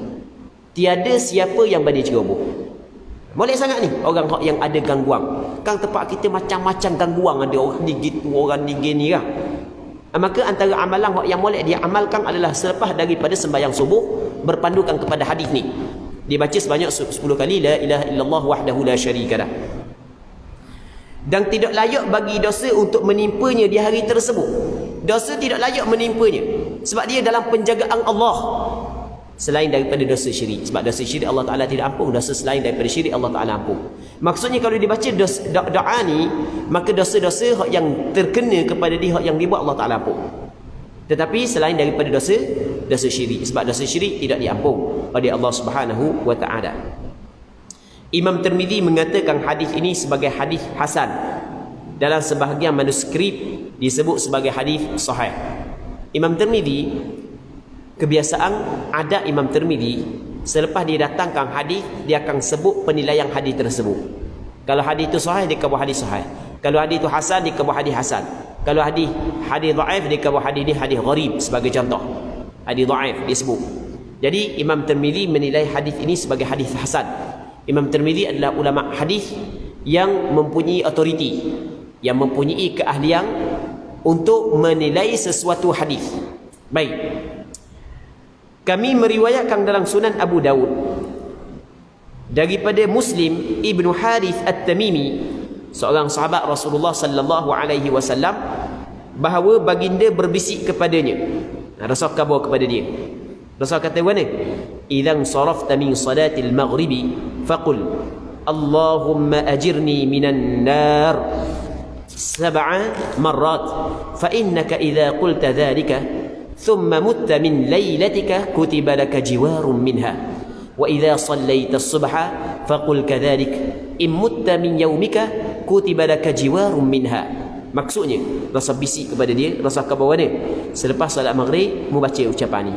Tiada siapa yang berani ceroboh. Boleh sangat ni orang yang ada gangguan. Kan tempat kita macam-macam gangguan, ada orang ni gitu, orang ni gini kan. Maka antara amalan yang boleh dia amalkan adalah selepas daripada sembahyang subuh berpandukan kepada hadis ni. Dibaca sebanyak 10 kali la ilaha illallah wahdahu la syarikalah. Dan tidak layak bagi dosa untuk menimpanya di hari tersebut. Dosa tidak layak menimpanya sebab dia dalam penjagaan Allah. Selain daripada dosa syirik. Sebab dosa syirik Allah Ta'ala tidak ampun. Dosa selain daripada syirik Allah Ta'ala ampun. Maksudnya kalau dibaca doa ni, maka dosa-dosa yang terkena kepada dia yang dibuat Allah Ta'ala ampun. Tetapi selain daripada dosa syirik. Sebab dosa syirik tidak diampun oleh Allah Subhanahu wa Ta'ala. Imam Tirmizi mengatakan hadis ini sebagai hadis hasan. Dalam sebahagian manuskrip disebut sebagai hadis sahih. Imam Tirmizi, kebiasaan ada Imam Tirmizi, selepas dia datangkan hadis, dia akan sebut penilaian hadis tersebut. Kalau hadis itu sahih, dia kata hadis sahih. Kalau hadis itu hasan, dia kata hadis hasan. Kalau hadis dhaif, dia kata hadis ni hadis gharib sebagai contoh. Hadis dhaif dia sebut. Jadi Imam Tirmizi menilai hadis ini sebagai hadis hasan. Imam Tirmizi adalah ulama hadis yang mempunyai autoriti, yang mempunyai keahlian untuk menilai sesuatu hadis. Baik. Kami meriwayatkan dalam Sunan Abu Daud daripada Muslim Ibnu Harith At-Tamimi, seorang sahabat Rasulullah sallallahu alaihi wasallam, bahawa baginda berbisik kepadanya. Rasul khabar kepada dia. Rasul kata mana? Idzan sarafta min salatil maghribi faqul Allahumma ajirni minan nar 7 marrat fa innaka idza qulta dhalika ثم مت من ليلتك كتب لك جوار منها وإذا صليت الصبح فقل كذلك إن مت من يومك كتب لك جوار منها. Maksudnya Rasul bisik kepada dia, Rasul khabar mana? Selepas salat maghrib membaca ucapan ni,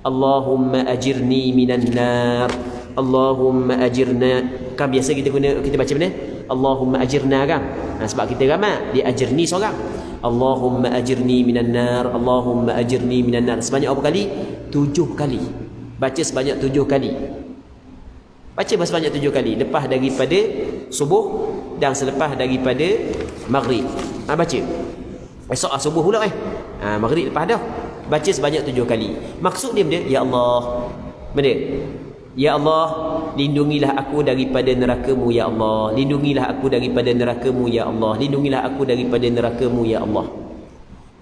Allahumma ajirni minan nar, Allahumma ajirna. Kan biasa kita baca mana? Allahumma ajirna kan? Sebab kita ramai dia ajirni seorang. Allahumma ajirni minan nar, Allahumma ajirni minan nar. Sebanyak berapa kali? 7 kali. Baca sebanyak 7 kali. Baca sebanyak 7 kali lepas daripada subuh dan selepas daripada maghrib. Baca. Esok subuh pula maghrib lepas dah. Baca sebanyak 7 kali. Maksud dia benda, ya Allah. Benda. Ya Allah, lindungilah aku daripada neraka-Mu ya Allah. Lindungilah aku daripada neraka-Mu ya Allah. Lindungilah aku daripada neraka-Mu ya Allah.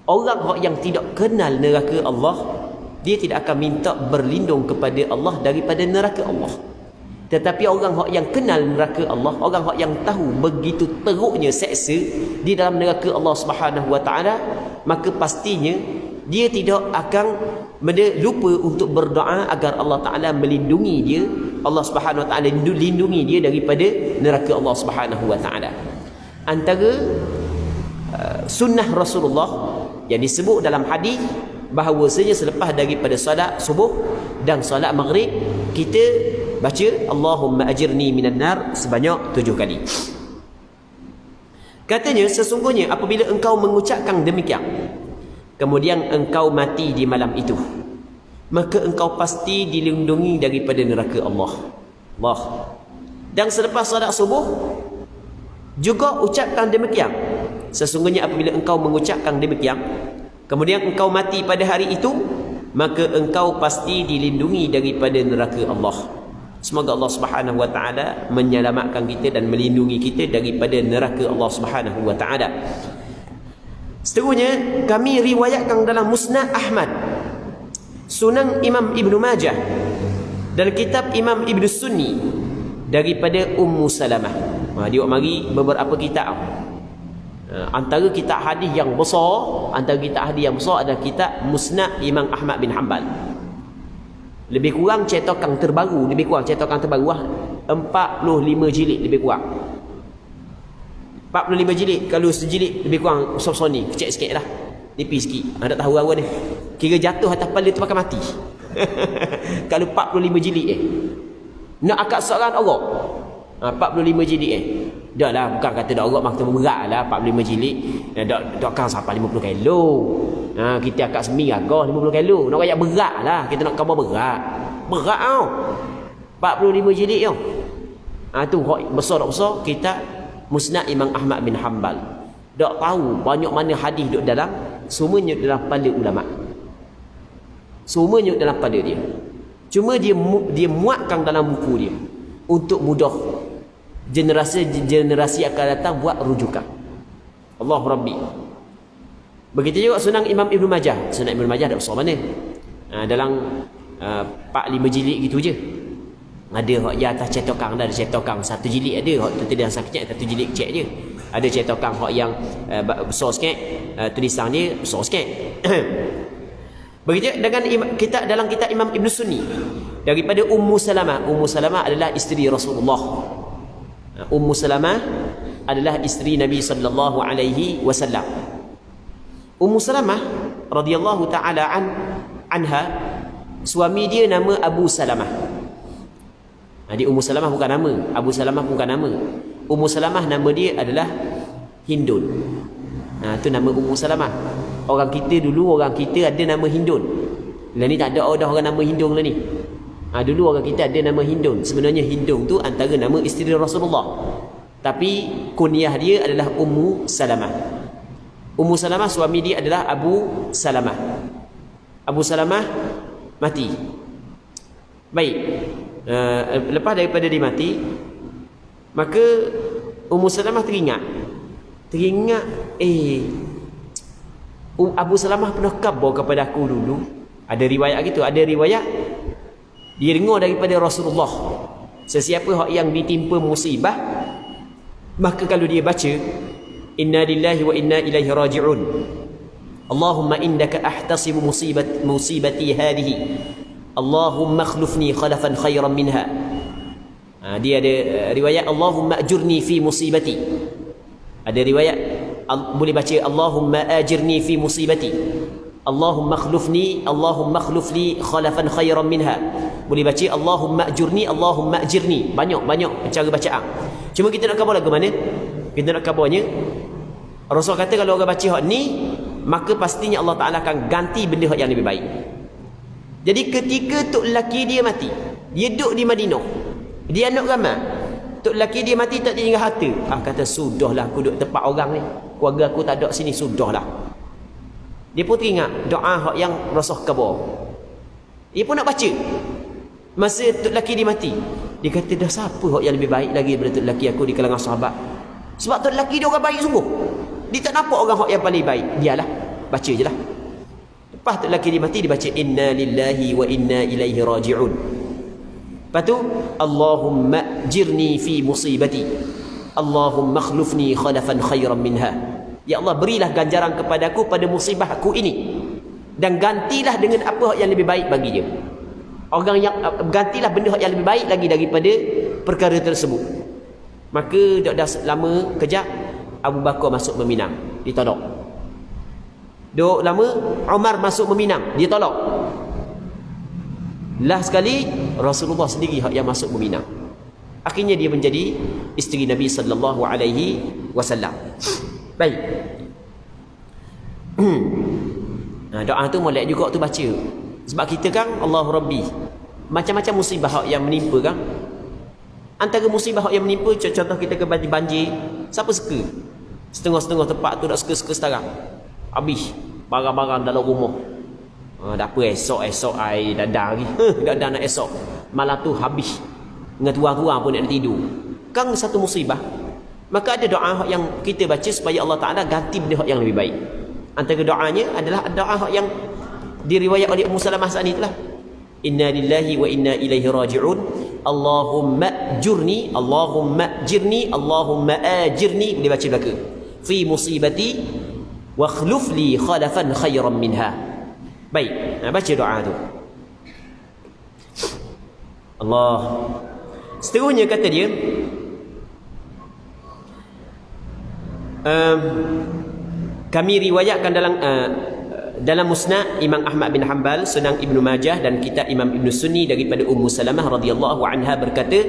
Orang yang tidak kenal neraka Allah, dia tidak akan minta berlindung kepada Allah daripada neraka Allah. Tetapi orang yang kenal neraka Allah, orang yang tahu begitu teruknya seksa di dalam neraka Allah Subhanahu wa taala, maka pastinya dia tidak akan lupa untuk berdoa agar Allah Ta'ala melindungi dia, Allah Subhanahu Wa Ta'ala lindungi dia daripada neraka Allah Subhanahu Wa Ta'ala. Antara sunnah Rasulullah yang disebut dalam hadis bahawasanya selepas daripada solat subuh dan solat maghrib, kita baca Allahumma ajirni minan nar sebanyak 7 kali. Katanya sesungguhnya apabila engkau mengucapkan demikian, kemudian engkau mati di malam itu, maka engkau pasti dilindungi daripada neraka Allah. Dan selepas solat subuh juga ucapkan demikian. Sesungguhnya apabila engkau mengucapkan demikian, kemudian engkau mati pada hari itu, maka engkau pasti dilindungi daripada neraka Allah. Semoga Allah Subhanahu wa taala menyelamatkan kita dan melindungi kita daripada neraka Allah Subhanahu wa taala. Seterusnya kami riwayatkan dalam Musnad Ahmad, Sunan Imam Ibnu Majah dan kitab Imam Ibnu Sunni daripada Ummu Salamah. Dia mari beberapa kitab. Antara kitab hadis yang besar, adalah kitab Musnad Imam Ahmad bin Hanbal. Lebih kurang cetakan terbaru, 45 jilid lebih kurang. 45 jilid, kalau sejilid lebih kurang besar ni, kecil sikit lah. Nipis sikit. Tak tahu apa ni. Kira jatuh atas kepala tu pakai mati. Kalau 45 jilid nak akad seorang orang 45 jilid dah lah, bukan kata dak orang maksud berat lah 45 jilid. Dak kan sampai 50 kilo. Kita akad semi agak 50 kilo. Nak rayak berat lah, kita nak khabar berat. Berat tau. 45 jilid tau. Tu hak besar tak besar kita Musnad Imam Ahmad bin Hanbal. Dak tahu banyak mana hadis duk dalam, semuanya dalam kepala ulama. Semuanya dalam pada dia. Cuma dia muatkan dalam buku dia untuk mudah generasi akan datang buat rujukan. Allah Rabbi. Begitu juga Sunan Imam Ibn Majah. Sunan Ibn Majah tak besar mana. Dalam 4-5 jilid gitu je. Ada hak yang atas cetakan, ada cetakan satu jilid ada, hak tu dia sakit satu jilid kecil je. Ada cetakan hak yang besar sikit, tulisan dia besar sikit. Begitu dengan kita dalam kitab Imam Ibn Sunni daripada Ummu Salamah. Ummu Salamah adalah isteri Rasulullah. Ummu Salamah adalah isteri Nabi sallallahu alaihi wasallam. Ummu Salamah radhiyallahu taala anha, suami dia nama Abu Salamah. Jadi Ummu Salamah bukan nama, Abu Salamah bukan nama. Ummu Salamah nama dia adalah Hindun. Tu nama Ummu Salamah. Orang kita dulu, orang kita ada nama Hindun. Lah ni tak ada dah orang nama Hindun lah ni. Dulu orang kita ada nama Hindun. Sebenarnya Hindun tu antara nama isteri Rasulullah. Tapi kunyah dia adalah Ummu Salamah. Ummu Salamah suami dia adalah Abu Salamah. Abu Salamah mati. Baik. Lepas daripada dia mati, maka Ummu Salamah teringat Abu Salamah pernah khabar kepada aku dulu. Ada riwayat gitu, ada riwayat dia dengar daripada Rasulullah, sesiapa yang ditimpa musibah, maka kalau dia baca inna lillahi wa inna ilaihi raji'un, Allahumma innaka ahtasibu musibati hadhihi, Allahumma akhlifni khalafan khairan minha. Dia ada riwayat Allahumma ajurni fi musibati. Ada riwayat boleh baca Allahumma ajirni fi musibati, Allahumma akhlifni khalafan khairan minha. Boleh baca Allahumma ajurni, Allahumma ajirni. Banyak cara bacaan. Cuma kita nak khabar lagu mana? Kita nak khabarnya Rasul kata kalau orang baca hak ni, maka pastinya Allah Ta'ala akan ganti benda hak yang lebih baik. Jadi ketika tok lelaki dia mati, dia duduk di Madinah, dia nak ramai, tok lelaki dia mati tak tinggal harta. Kata sudahlah aku duduk tempat orang ni, keluarga aku tak ada sini, sudahlah. Dia pun teringat doa hak yang Rasul khabar. Dia pun nak baca. Masa tok lelaki dia mati, dia kata dah siapa hak yang lebih baik lagi daripada tok lelaki aku di kalangan sahabat. Sebab tok lelaki dia orang baik sungguh. Dia tak nampak orang hak yang paling baik. Dialah, baca je lah. Lepas tok lelaki dia mati, dia baca inna lillahi wa inna ilaihi raji'un. Lepas tu Allahumma jirni fi musibati, Allahumma akhlifni khalafan khairan minha. Ya Allah, berilah ganjaran kepadaku pada musibah aku ini, dan gantilah dengan apa yang lebih baik bagi dia. Orang yang gantilah benda yang lebih baik lagi daripada perkara tersebut. Maka dah lama kejap Abu Bakar masuk meminang, ditolak. Duk lama Umar masuk meminang, dia tolak. Last sekali Rasulullah sendiri yang masuk meminang. Akhirnya dia menjadi isteri Nabi sallallahu alaihi wasallam. Baik. Doa tu molek juga tu baca. Sebab kita kan Allah Rabbi, macam-macam musibah yang menimpa kan. Antara musibah yang menimpa, contoh kita ke banjir, siapa suka? Setengah-setengah tempat tu nak suka-suka sekarang. Habis barang-barang dalam rumah. Dah apa esok air dadang lagi. Dadang nak esok. Malam tu habis. Dengan tuang-tuang pun nak tidur. Kan satu musibah. Maka ada doa yang kita baca supaya Allah Ta'ala ganti benda yang lebih baik. Antara doanya adalah doa yang diriwayat oleh Ummu Salamah saat ni itulah. Inna lillahi wa inna ilaihi raji'un, Allahumma ajirni, Allahumma ajirni, Allahumma ajirni. Boleh baca belaka. Fi musibati wa akhlif li khalafan khairan minha. Baik, baca doa tu. Allah. Seterusnya kata dia, Kami riwayatkan dalam Musnad Imam Ahmad bin Hanbal, Sunan Ibnu Majah dan kitab Imam Ibnu Sunni daripada Ummu Salamah radhiyallahu anha berkata,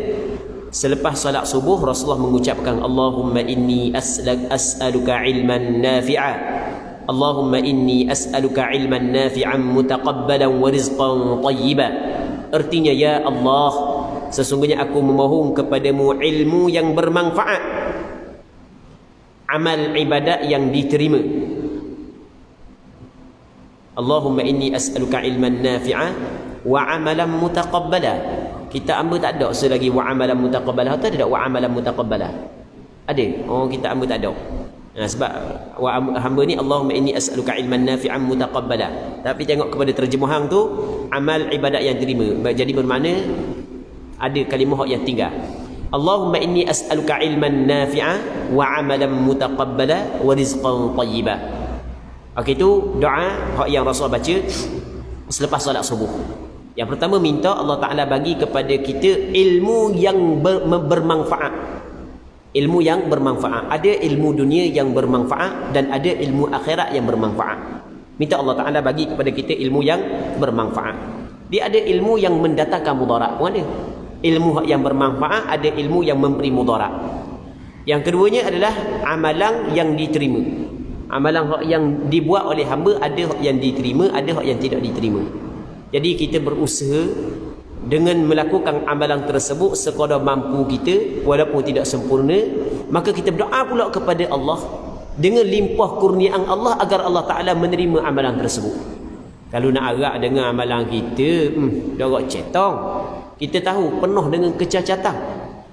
selepas salat subuh Rasulullah mengucapkan, Allahumma inni as'aluka ilman nafi'a, Allahumma inni as'aluka ilman nafi'an mutaqabbalan wa rizqan tayyiban. Artinya, ya Allah, sesungguhnya aku memohon kepadamu ilmu yang bermanfaat, amal ibadat yang diterima. Allahumma inni as'aluka ilman nafi'a wa amalan mutaqabbala. Kita hamba tak ada selagi wa amalan mutaqabbala. Atau tidak wa amalan mutaqabbala? Ada? Oh, kita hamba tak ada. Sebab hamba ni Allahumma inni as'aluka ilman nafi'an mutaqabbala. Tapi tengok kepada terjemahan tu, amal ibadat yang diterima. Jadi bermakna ada kalimah yang tinggal. Allahumma inni as'aluka ilman nafi'a wa amalan mutaqabbala wa rizqan tayyiban. Okey, itu doa yang Rasul baca selepas solat subuh. Yang pertama, minta Allah Ta'ala bagi kepada kita ilmu yang bermanfaat. Ilmu yang bermanfaat. Ada ilmu dunia yang bermanfaat dan ada ilmu akhirat yang bermanfaat. Minta Allah Ta'ala bagi kepada kita ilmu yang bermanfaat. Dia ada ilmu yang mendatangkan mudarat pun ada. Ilmu yang bermanfaat, ada ilmu yang memberi mudarat. Yang keduanya adalah amalan yang diterima. Amalan yang dibuat oleh hamba, ada yang diterima, ada yang tidak diterima. Jadi kita berusaha dengan melakukan amalan tersebut sekadar mampu kita, walaupun tidak sempurna. Maka kita berdoa pula kepada Allah dengan limpah kurniaan Allah agar Allah Ta'ala menerima amalan tersebut. Kalau nak agak dengan amalan kita, dorok cetong. Kita tahu penuh dengan kecacatan,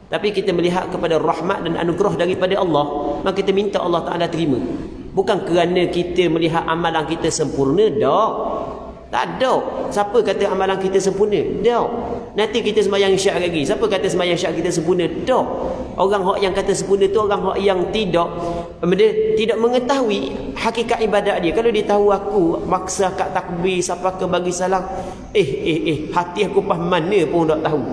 tapi kita melihat kepada rahmat dan anugerah daripada Allah, maka kita minta Allah Ta'ala terima. Bukan kerana kita melihat amalan kita sempurna, dak. Tak ada. Siapa kata amalan kita sempurna? Dak. Nanti kita sembahyang syak lagi. Siapa kata sembahyang syak kita sempurna? Dak. Orang yang kata sempurna tu orang yang tidak mengetahui hakikat ibadat dia. Kalau dia tahu aku maksa kat takbir siapa ke bagi salam, hati aku pas mana pun tak tahu.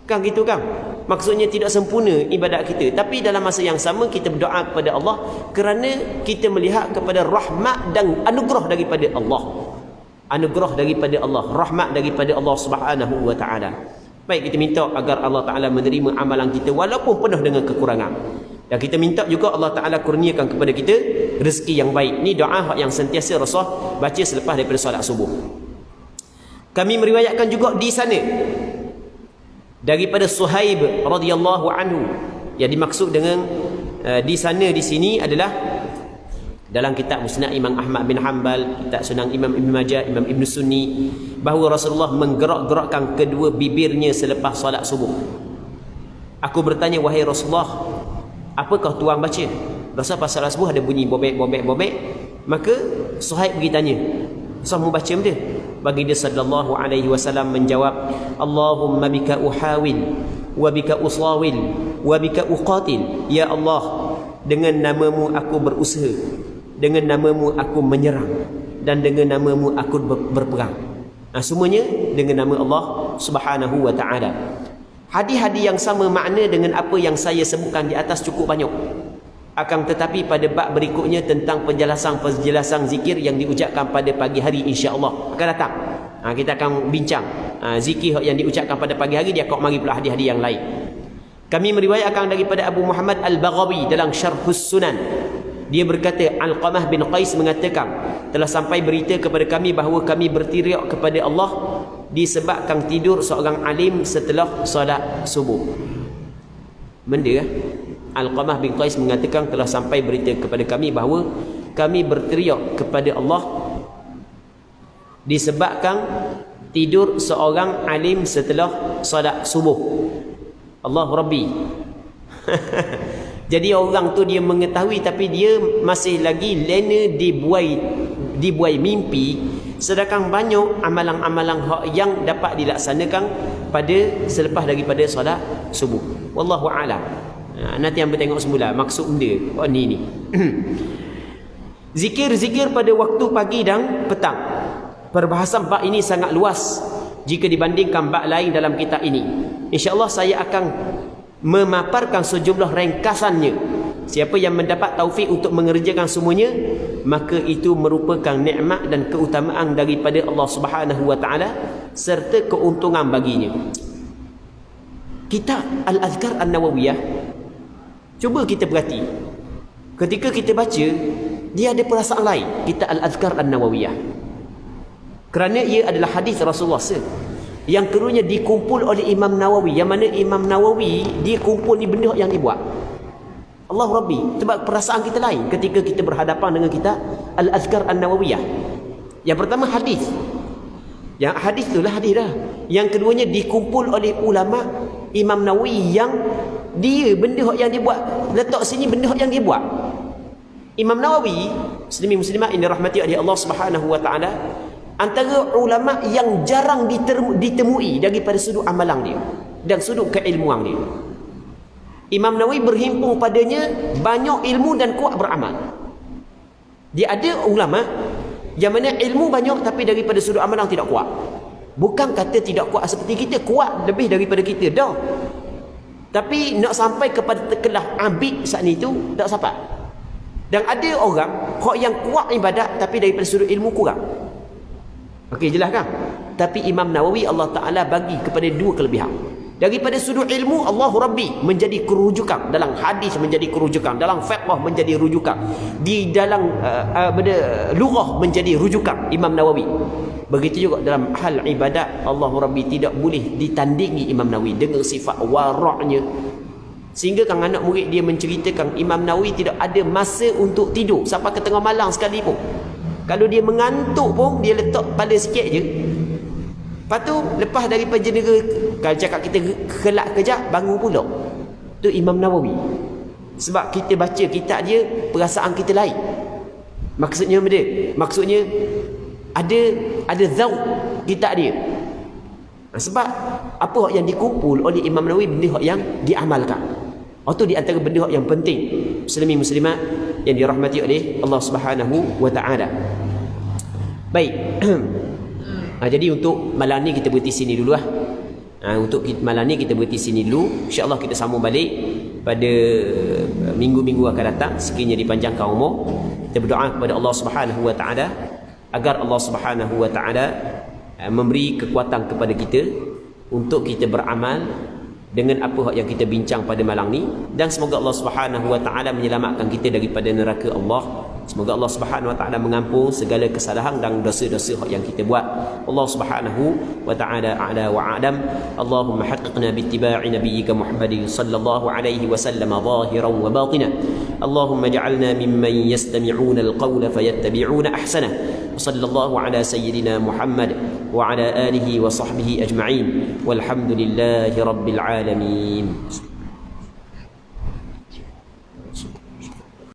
Kan gitu kan? Maksudnya tidak sempurna ibadat kita. Tapi dalam masa yang sama kita berdoa kepada Allah kerana kita melihat kepada rahmat dan anugerah daripada Allah. Anugerah daripada Allah, rahmat daripada Allah Subhanahu wa taala. Baik, kita minta agar Allah Taala menerima amalan kita walaupun penuh dengan kekurangan. Dan kita minta juga Allah Taala kurniakan kepada kita rezeki yang baik. Ini doa yang sentiasa Rasul baca selepas daripada solat subuh. Kami meriwayatkan juga di sana daripada Suhaib radhiyallahu anhu. Yang dimaksud dengan di sana di sini adalah dalam kitab Musnad Imam Ahmad bin Hanbal, kitab Sunan Imam Ibnu Majah, Imam Ibnu Sunni, bahawa Rasulullah menggerak-gerakkan kedua bibirnya selepas solat subuh. Aku bertanya, wahai Rasulullah, apakah tuan baca? Rasa pas solat subuh ada bunyi bobek. Maka Suhaib pergi tanya, "Sama baca benda?" Bagi dia sallallahu alaihi wasallam menjawab, Allahumma bika uhawil wa bika usawil wa bika uqatil. Ya Allah, dengan namamu aku berusaha, dengan namamu aku menyerang, dan dengan namamu aku berperang. Semuanya dengan nama Allah Subhanahu wa taala. Hadis-hadis yang sama makna dengan apa yang saya sebutkan di atas cukup banyak. Akan tetapi pada bab berikutnya tentang penjelasan zikir yang diucapkan pada pagi hari, insya-Allah akan datang. Kita akan bincang zikir yang diucapkan pada pagi hari, dia akan mari pula hadis-hadis yang lain. Kami meriwayatkan daripada Abu Muhammad Al-Baghawi dalam Syarhus Sunan. Dia berkata, Alqamah bin Qais mengatakan, telah sampai berita kepada kami bahawa kami berteriak kepada Allah disebabkan tidur seorang alim setelah solat subuh. Benda Alqamah bin Qais mengatakan telah sampai berita kepada kami bahawa kami berteriak kepada Allah disebabkan tidur seorang alim setelah solat subuh. Allah Rabbi. Jadi orang tu dia mengetahui tapi dia masih lagi lena dibuai mimpi, sedangkan banyak amalan-amalan yang dapat dilaksanakan pada selepas daripada solat subuh. Wallahu a'lam. Nanti hamba tengok semula maksud dia. Ni zikir-zikir pada waktu pagi dan petang. Perbahasan bab ini sangat luas jika dibandingkan bab lain dalam kitab ini. InsyaAllah saya akan memaparkan sejumlah ringkasannya Siapa yang mendapat taufik untuk mengerjakan semuanya, maka itu merupakan nikmat dan keutamaan daripada Allah Subhanahu wa taala serta keuntungan baginya. Kitab Al-Azkar An-Nawawiyah, cuba kita perhati. Ketika kita baca, dia ada perasaan lain, Kitab Al-Azkar An-Nawawiyah. Kerana ia adalah hadis Rasulullah yang keduanya dikumpul oleh Imam Nawawi, yang mana Imam Nawawi dia kumpul ni benda yang dibuat. Allah Rabbi, sebab perasaan kita lain ketika kita berhadapan dengan Kitab Al-Azkar An-Nawawiyah. Yang pertama hadis. Yang hadis itulah hadis dah. Yang keduanya dikumpul oleh ulama Imam Nawawi yang dia benda yang dia buat, letak sini benda yang dia buat. Imam Nawawi, muslimin muslimat yang dirahmati oleh Allah Subhanahu wa taala, antara ulama yang jarang ditemui daripada sudut amalan dia dan sudut keilmuan dia. Imam Nawawi berhimpun padanya banyak ilmu dan kuat beramal. Dia ada ulama yang mana ilmu banyak tapi daripada sudut amalan tidak kuat. Bukan kata tidak kuat seperti kita, kuat lebih daripada kita dah. Tapi nak sampai kepada tekelah abid saat ni tu tak sampai. Dan ada orang yang kuat ibadat tapi daripada sudut ilmu kurang. Okey, jelas kan? Tapi Imam Nawawi Allah Ta'ala bagi kepada dua kelebihan. Daripada sudut ilmu, Allahu Rabbi menjadi kerujukan. Dalam hadis menjadi kerujukan. Dalam fiqh menjadi rujukan. Di dalam lughah menjadi rujukan Imam Nawawi. Begitu juga dalam hal ibadat, Allahu Rabbi tidak boleh ditandingi Imam Nawawi dengan sifat waraknya. Sehingga kan anak murid dia menceritakan Imam Nawawi tidak ada masa untuk tidur sampai ke tengah malam sekalipun. Kalau dia mengantuk pun, dia letak kepala sikit je. Lepas tu, lepas daripada jenera, kalau cakap kita kelak kejap, bangun pula. Itu Imam Nawawi. Sebab kita baca kitab dia, perasaan kita lain. Maksudnya apa dia? Maksudnya, ada zauk kitab dia. Sebab, apa yang dikumpul oleh Imam Nawawi, benda yang diamalkan. Itu di antara benda yang penting, muslimin muslimat yang dirahmati oleh Allah Subhanahu wa taala. Baik. Jadi untuk malam ni kita berhenti sini dulu lah. Untuk malam ni kita berhenti sini dulu. InsyaAllah kita sambung balik pada minggu-minggu akan datang, sekiranya dipanjangkan umur. Kita berdoa kepada Allah Subhanahu wa taala agar Allah Subhanahu wa taala memberi kekuatan kepada kita untuk kita beramal dengan apa yang kita bincang pada malam ni, dan semoga Allah Subhanahu wa taala menyelamatkan kita daripada neraka Allah. Semoga Allah Subhanahu wa taala mengampun segala kesalahan dan dosa-dosa yang kita buat. Allah Subhanahu wa taala a'la wa a'lam. Allahumma haqqiqna bi ittiba'i nabiyyika Muhammadin sallallahu alaihi wasallam zahiran wa batinan. Allahumma ij'alna mimman yastami'una al-qawla fayattabi'una ahsana. Sallallahu ala sayyidina Muhammad wa ala alihi wa sahbihi ajma'in. Walhamdulillahi rabbil alamin.